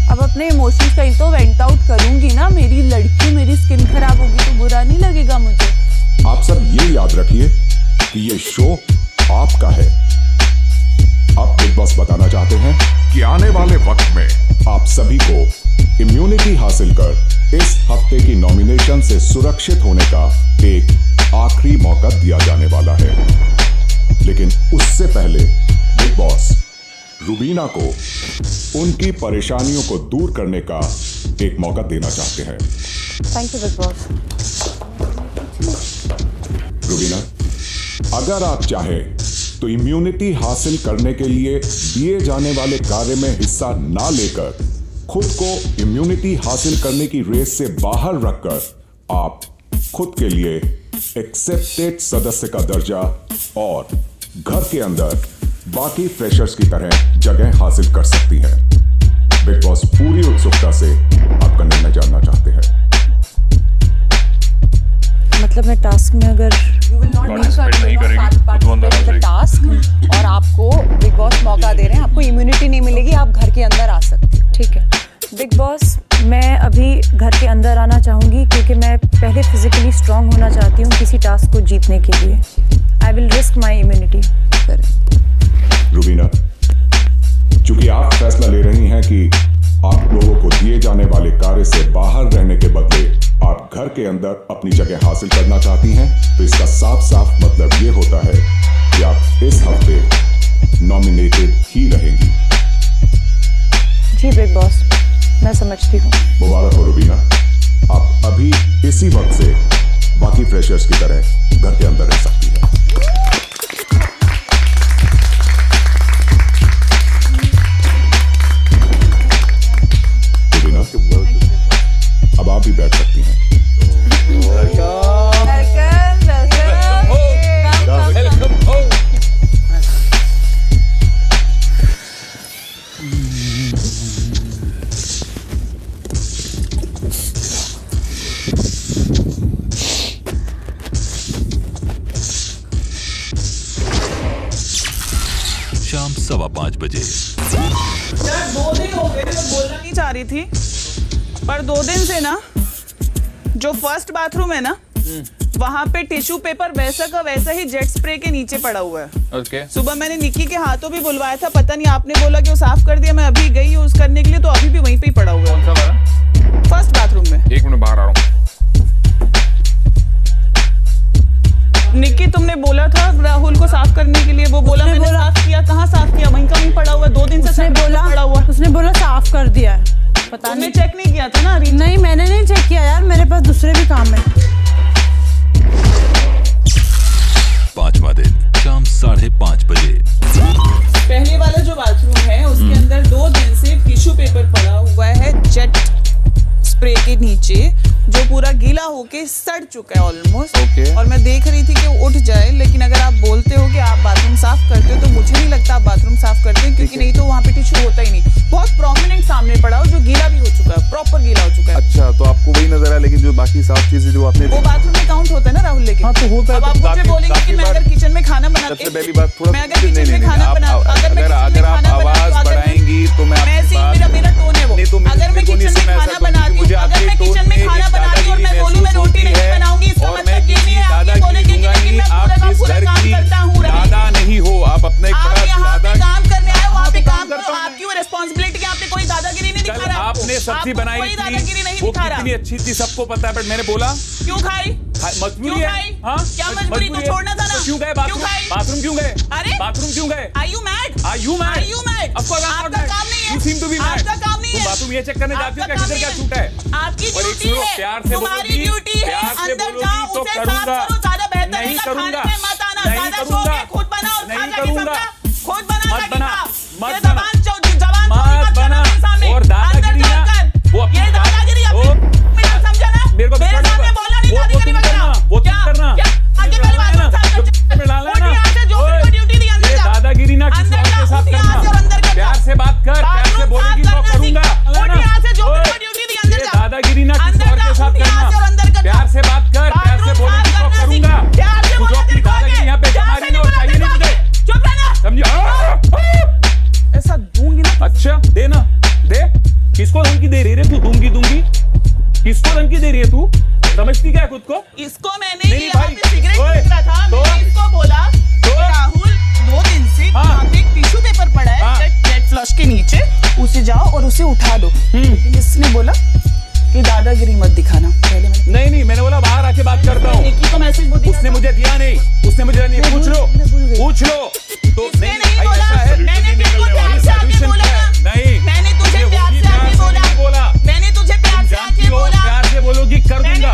अब अपने इमोशंस कहीं तो वेंट आउट करूंगी ना, मेरी लड़की, मेरी स्किन खराब होगी तो बुरा नहीं लगेगा मुझे। आप सब ये याद रखिए कि ये शो आपका है। अब बिग बॉस बताना चाहते हैं कि आने वाले वक्त में आप सभी को इम्यूनिटी हासिल कर इस हफ्ते की नॉमिनेशन से सुरक्षित होने का एक आखिरी मौका दिया जाने वाला है। लेकिन उससे पहले बिग बॉस रुबीना को उनकी परेशानियों को दूर करने का एक मौका देना चाहते हैं। Thank you big boss. Rubina, अगर आप चाहें तो इम्यूनिटी हासिल करने के लिए दिए जाने वाले कार्य में हिस्सा ना लेकर खुद को इम्यूनिटी हासिल करने की रेस से बाहर रखकर आप खुद के लिए एक्सेप्टेड सदस्य का दर्जा और घर के अंदर बाकी फ्रेशर्स की तरह जगह हासिल कर सकती हैं। बिग बॉस पूरी उत्सुकता से आपका निर्णय जानना चाहते हैं। मतलब मैं टास्क में अगर टास्क और आपको बिग बॉस मौका दे रहे हैं, आपको इम्यूनिटी नहीं मिलेगी, आप घर के अंदर आ सकती हो, ठीक है। बिग बॉस, मैं अभी घर के अंदर आना चाहूँगी क्योंकि मैं पहले फिजिकली स्ट्रांग होना चाहती हूँ किसी टास्क को जीतने के लिए। I will risk my immunity. Rubina, चूंकि आप फैसला ले रही हैं कि आप लोगों को दिए जाने वाले कार्य से बाहर रहने के बदले आप घर के अंदर अपनी जगह हासिल करना चाहती हैं, तो इसका साफ साफ मतलब ये होता है कि आप इस हफ्ते नॉमिनेटेड ही रहेंगी। जी बिग बॉस, मैं समझती हूँ। मुबारक हो रुबीना, आप अभी इसी वक्त से बाकी फ्रेशर्स की तरह घर के अंदर रह सकती हैं। अब आप भी बैठ सकती हैं। शाम 5:15 बजे। यार 2 दिन हो गए, मैं बोलना नहीं चाह रही थी, पर 2 दिन से ना जो फर्स्ट बाथरूम है ना, वहाँ पे टिश्यू पेपर वैसा का वैसा ही जेट स्प्रे के नीचे पड़ा हुआ है। ओके। सुबह मैंने निक्की के हाथों भी बुलवाया था, पता नहीं आपने बोला कि वो साफ कर दिया, मैं अभी गई यूज करने के लिए तो अभी भी वहीं पे ही पड़ा हुआ है। कौन सा वाला? फर्स्ट बाथरूम में। 1 मिनट बाहर आ रहा हूँ। निक्की, तुमने बोला था राहुल को साफ करने के लिए, वो बोला मैंने साफ किया, कहाँ साफ किया? वहीं का वहीं पड़ा हुआ है, 2 दिन से उसने बोला पड़ा हुआ। उसने बोला साफ कर दिया है, पता नहीं चेक नहीं किया था ना? नहीं, मैंने नहीं चेक किया यार, मेरे पास दूसरे भी काम है। 5वां दिन, शाम 5:30 बजे। पहले वाला जो बाथरूम है उसके अंदर 2 दिन से टिश्यू पेपर पड़ा हुआ है जेट स्प्रे के नीचे, जो पूरा गीला होके सड़ चुका है ऑलमोस्ट। और मैं देख रही थी कि वो उठ जाए, लेकिन अगर आप बोलते हो कि आप बाथरूम साफ करते हो तो मुझे नहीं लगता आप बाथरूम साफ करते हैं, क्योंकि नहीं तो वहाँ पे टिश्यू होता ही नहीं। बहुत प्रोमिनेंट सामने पड़ा हो जो गीला भी हो चुका है, प्रॉपर गीला हो चुका है। अच्छा, तो आपको वही नजर आया, लेकिन जो बाकी साफ चीजें जो आपने वो बाथरूम में काउंट होता है ना राहुल? लेकिन हाँ, तो होता है। अब आप मुझे बोलेंगे कि मैं अगर किचन में खाना बना, सबसे पहली बात थोड़ा मैं अगर किचन में खाना बना, अगर आप आवाज बढ़ाएंगी तो मैं मेरा टोन है वो, अगर मैं किचन में खाना बनाती हूँ, अगर मैं किचन में खाना बनाती हूँ और मैं बोलूँ मैं रोटी नहीं बनाऊंगी, इसका मतलब ये नहीं है आप ये बोलेंगे कि मैं पूरा काम करता हूँ। दादा नहीं हो आप, अपने आप यहाँ पे काम करने आए, वहाँ पे काम करो, आपकी वो रिस्पॉन्सिबिलिटी, आपने कोई दादागिरी नहीं दिखा रहा। आपने सब्जी बनाई कोई दादागिरी नहीं वो दिखा रहा। कितनी अच्छी थी सबको पता है, बट मैंने बोला क्यों खाई? मजबूरी है। हाँ, क्या मजबूरी? तो छोड़ना था ना। क्यों गए बाथरूम? बाथरूम क्यों गए? अरे बाथरूम क्यों गए? Are you mad? Are you mad? Are you mad? Of course I'm not आपका mad. काम नहीं है। You seem to be mad. आपका काम नहीं है। तुम बाथरूम ये चेक करने जाती हो क्या किधर क्या छूटा है? आपकी और एक ड्यूटी सुनो, है, प्यार से तुम्हारी बोलोगी, ड्यूटी है, प्यार से अंदर बोलोगी जाओ, तो उसे साफ करूंगा। करो, ज्यादा बेहतर नहीं रहेगा, करूंगा। खाने में मत आना, नहीं ज्यादा करूंगा। शौक है, खुद बनाओ, नहीं खा जाके करूंगा। सबका, खुद बना मत जाके बना, खा। मत ये बना। जबान चोरी मत बना। करना मेरे सामने। और दादागिरी अंदर ना, जाकर, वो अपनी ये दादागिरी अपनी मेरा समझा ना? मेरे को मेरे सामने बोलना नहीं, दादागिरी मत करना। वो तुम करना। क्या? आगे पहले बाथरूम साफ कर। उठ यहाँ से, जो तुमको ड्यूटी दी, अंदर जा। दादागिरी ना किसी और के साथ करना। प्यार से बात कर, प्यार से बोलेगी तो करूंगा। उठ यहाँ से, जो तुमको ड्यूटी दी, अंदर जा। दादागिरी ना किसी और के साथ करना। प्यार से बात कर, प्यार से बोलेगी तो करूंगा। प्यार से बोला तेरे को आगे किसको धमकी दे रही है तू? समझती क्या है खुद को? इसको मैंने यहाँ पे सिगरेट फूक रहा था, मैंने इसको बोला राहुल 2 दिन से यहाँ पे टिश्यू पेपर पड़ा है जेट फ्लश के नीचे, उसे जाओ और उसे उठा दो। लेकिन इसने बोला कि दादागिरी मत दिखाना। पहले नहीं मैंने बोला बाहर आके बात करता हूँ। तो मैसेज उसने मुझे दिया नहीं, उसने मुझे नहीं, पूछ लो तो नहीं बोला। मैंने तुझको प्यार से आके बोला ना, नहीं मैंने तुझे प्यार से आके बोला, मैंने तुझे प्यार से आके बोला, प्यार से बोलोगी कर दूंगा,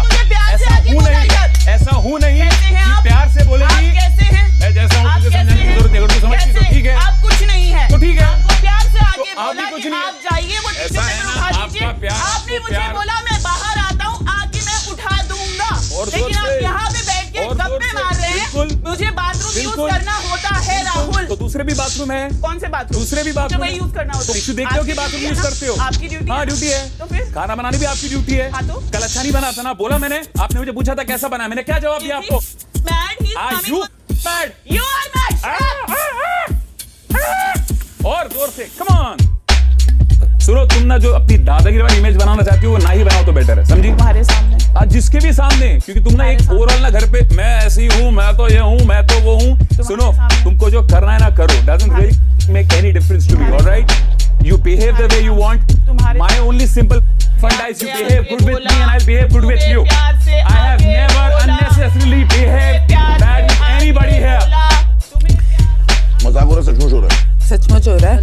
ऐसा हूँ नहीं कि प्यार से बोलेगी। कैसे हैं? मैं जैसा हूँ तुझे समझाने की जरूरत नहीं, तू समझती तो ठीक है। आप कुछ नहीं है तो ठीक है, आपको प्यार से आके तो आप बोला भी कुछ कि नहीं आप जाइए वो टिश्यू पेपर उठा लीजिए। आपने मुझे बोला मैं बाहर आता हूँ, आके मैं उठा दूंगा, लेकिन आप यहाँ पे बैठ के गप्पे मार रहे हैं। मुझे बाथरूम यूज करना होता है राहुल। तो दूसरे भी बाथरूम है। कौन से बाथरूम? दूसरे भी बाथरूम वही यूज करना होता है। टिश्यू देखते हो कि बाथरूम यूज करते हो? आपकी ड्यूटी। हाँ ड्यूटी है। तो फिर खाना बनानी भी आपकी ड्यूटी है। हाँ तो कल अच्छा नहीं बना था ना, बोला मैंने, आपने मुझे पूछा था कैसा बना, मैंने क्या जवाब दिया आपको? और जोर से कम ऑन। सुनो, तुम ना जो अपनी दादागिरी वाली इमेज बनाना चाहती हो वो ना ही बनाओ तो बेटर है, समझी? तुम्हारे सामने जिसके भी सामने, क्योंकि तुम ना एक ओवरऑल ना घर पे मैं ऐसी हूँ, मैं तो ये हूँ, मैं तो वो हूँ। सुनो, तुमको जो करना है ना करो, doesn't really make any difference to me, all right? You behave the way you want. My only simple funda is you behave good with me and I'll behave good with you. I have never unnecessarily behaved bad with anybody here. मजाक हो रहा है, सचमुच हो रहा है? सचमुच हो रहा है।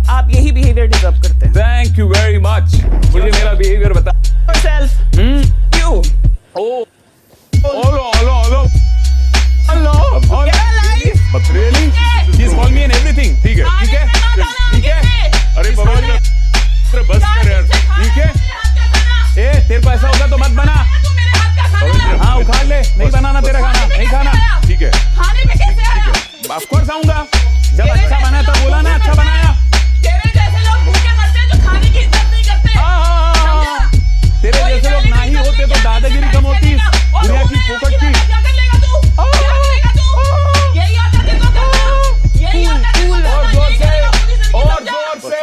आप यही बिहेवियर डिजर्व करते हैं। Thank you very much. मुझे मेरा बिहेवियर बता। Yourself. You. Oh. Hello. But really? She's called me and everything. ठीक है? अरे बाबा जी, अरे बस कर यार, ठीक है? तेरे को ऐसा होगा तो मत बना। हाँ उखाड़ ले, नहीं बनाना तेरा खाना, नहीं खाना, ठीक है? Of course आऊंगा, जब अच्छा बना तब बोला ना अच्छा बनाया। तेरे जैसे लोग भूखे मरते हैं जो खाने की इज्जत नहीं करते। हाँ। तेरे जैसे लोग ना ही होते तो दादागिरी कम होती दुनिया की पोपट की। क्या कर लेगा तू? यही आता तेरे को करना, यही आता तेरे को और जोर से, और जोर से।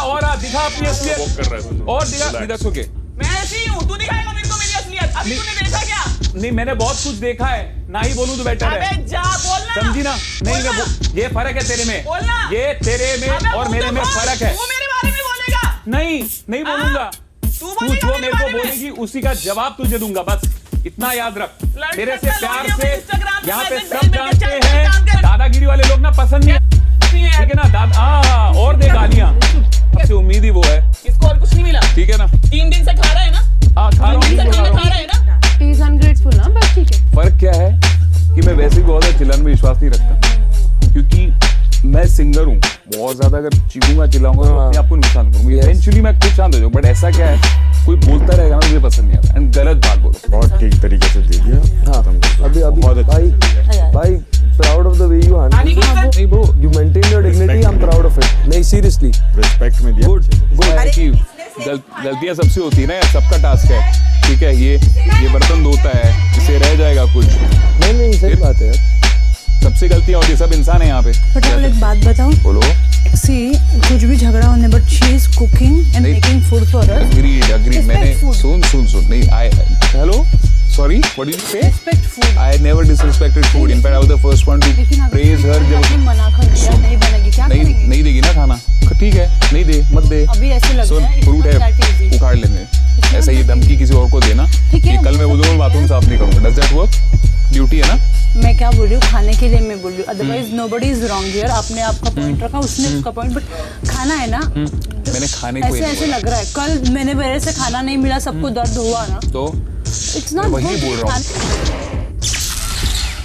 और आ दिखा अपनी असलियत, और दिखा सुके। मैं ऐसी हूँ, तू दिखाएगा मेरे को मेरी असलियत। अभी तूने देखा क्या? नहीं मैंने बहुत कुछ देखा है, ना ही बोलूं तो बेटर है। अबे जा बोलना, समझी ना? नहीं ये फर्क है तेरे में, ये तेरे में और मेरे में फर्क है। तू मेरे बारे में बोलेगा? नहीं बोलूंगा। तू जो मेरे को बोलेगी उसी का जवाब तुझे दूंगा, बस इतना याद रख। मेरे से प्यार से यहाँ पे सब जानते हैं, दादागिरी वाले लोग ना पसंद नहीं, ठीक है ना? दादा और दे गालियां, सबसे उम्मीद ही वो है। इसको और कुछ नहीं मिला, ठीक है ना? 3 दिन से खा रहा है ना? हाँ खा रहा हूँ। He is ungrateful ना, बस ठीक है। फर्क क्या है कि मैं वैसे भी बहुत ज्यादा चिल्लाने में विश्वास नहीं रखता, क्योंकि मैं सिंगर हूँ, बहुत ज्यादा अगर चीखूंगा चिल्लाऊंगा तो अपने आप को नुकसान करूंगा। इवेंचुअली मैं खुद शांत हो जाऊँ, बट ऐसा क्या है, कोई बोलता रहेगा ना मुझे पसंद नहीं आता, एंड गलत बात बोलो। बहुत ठीक तरीके से दे दिया। हाँ अभी बहुत भाई proud of the way you handle it. नहीं bro, you maintain your dignity. I'm proud of it. नहीं seriously. Respect में दिया। Good. गलतियां सबसे होती है ना, सबका टास्क है, ठीक है? ये बर्तन धोता है, इससे रह जाएगा कुछ। नहीं सही बात है यार, सबसे गलतियां होती है, सब इंसान है यहाँ पे। बट मैं एक बात बताऊं? बोलो। सी कुछ भी झगड़ा होने, but she is cooking and making food for us. Agreed. मैंने सुन नहीं, hello sorry, what did you say? Respect food. I never disrespected food. In fact, I was the first one to praise her. जब मना कर दिया नहीं बनेगी, क्या करेंगे? नहीं देगी ना खाना, ठीक है, नहीं दे, मत दे। अभी ऐसे लग रहा है फ्रूट है, उखाड़ लेंगे। ऐसा ये धमकी किसी और को देना कि कल मैं बोलूँगा बाथरूम साफ नहीं करूँगा, डज दैट वर्क? ड्यूटी है ना? मैं क्या बोल रही हूँ, खाने के लिए मैं बोल रही हूँ, otherwise nobody is wrong here. आपने आपका पॉइंट रखा, उसने उसका पॉइंट, बट खाना है ना, मैंने खाने को ऐसे लग रहा है। कल मैंने मेरे से खाना नहीं मिला, सबको दर्द हुआ ना, तो इट्स नॉट गुड। वही बोल रहा हूँ।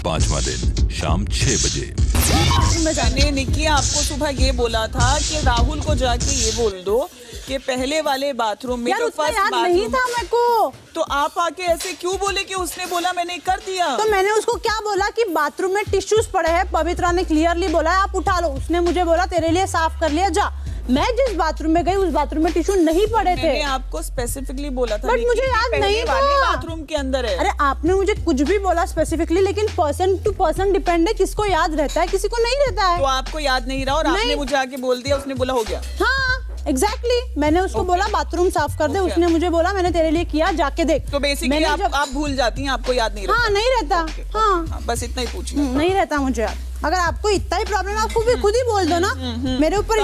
5वां दिन शाम 6 बजे। मैंने निकी आपको सुबह ये बोला था कि राहुल को जाके ये बोल दो कि पहले वाले बाथरूम में, तो फर्स्ट याद नहीं था मेरे को, तो आप आके ऐसे क्यों बोले कि उसने बोला मैंने कर दिया? तो मैंने उसको क्या बोला कि बाथरूम में टिश्यूज पड़े हैं, पवित्रा ने क्लियरली बोला है आप उठा लो। उसने मुझे बोला तेरे लिए साफ कर लिया, जा। मैं जिस बाथरूम में गई उस बाथरूम में टिश्यू नहीं पड़े थे। मैंने आपको स्पेसिफिकली बोला था, बट मुझे याद नहीं था। बाथरूम के अंदर है। अरे आपने मुझे कुछ भी बोला स्पेसिफिकली, लेकिन पर्सन टू पर्सन डिपेंड है, किसको याद रहता है किसी को नहीं रहता है। तो आपको याद नहीं रहा और आपने मुझे आके बोल दिया, उसने बोला हो गया। हाँ एग्जैक्टली मैंने उसको बोला बाथरूम साफ कर दे, उसने मुझे बोला मैंने तेरे लिए किया, जाके देख। तो बेसिकली आप भूल जाती हैं, आपको याद नहीं रहता। हाँ नहीं रहता। हाँ बस इतना ही पूछना। नहीं रहता मुझे याद। अगर आपको इतना ही प्रॉब्लम है आप खुद ही बोल दो ना, मेरे ऊपर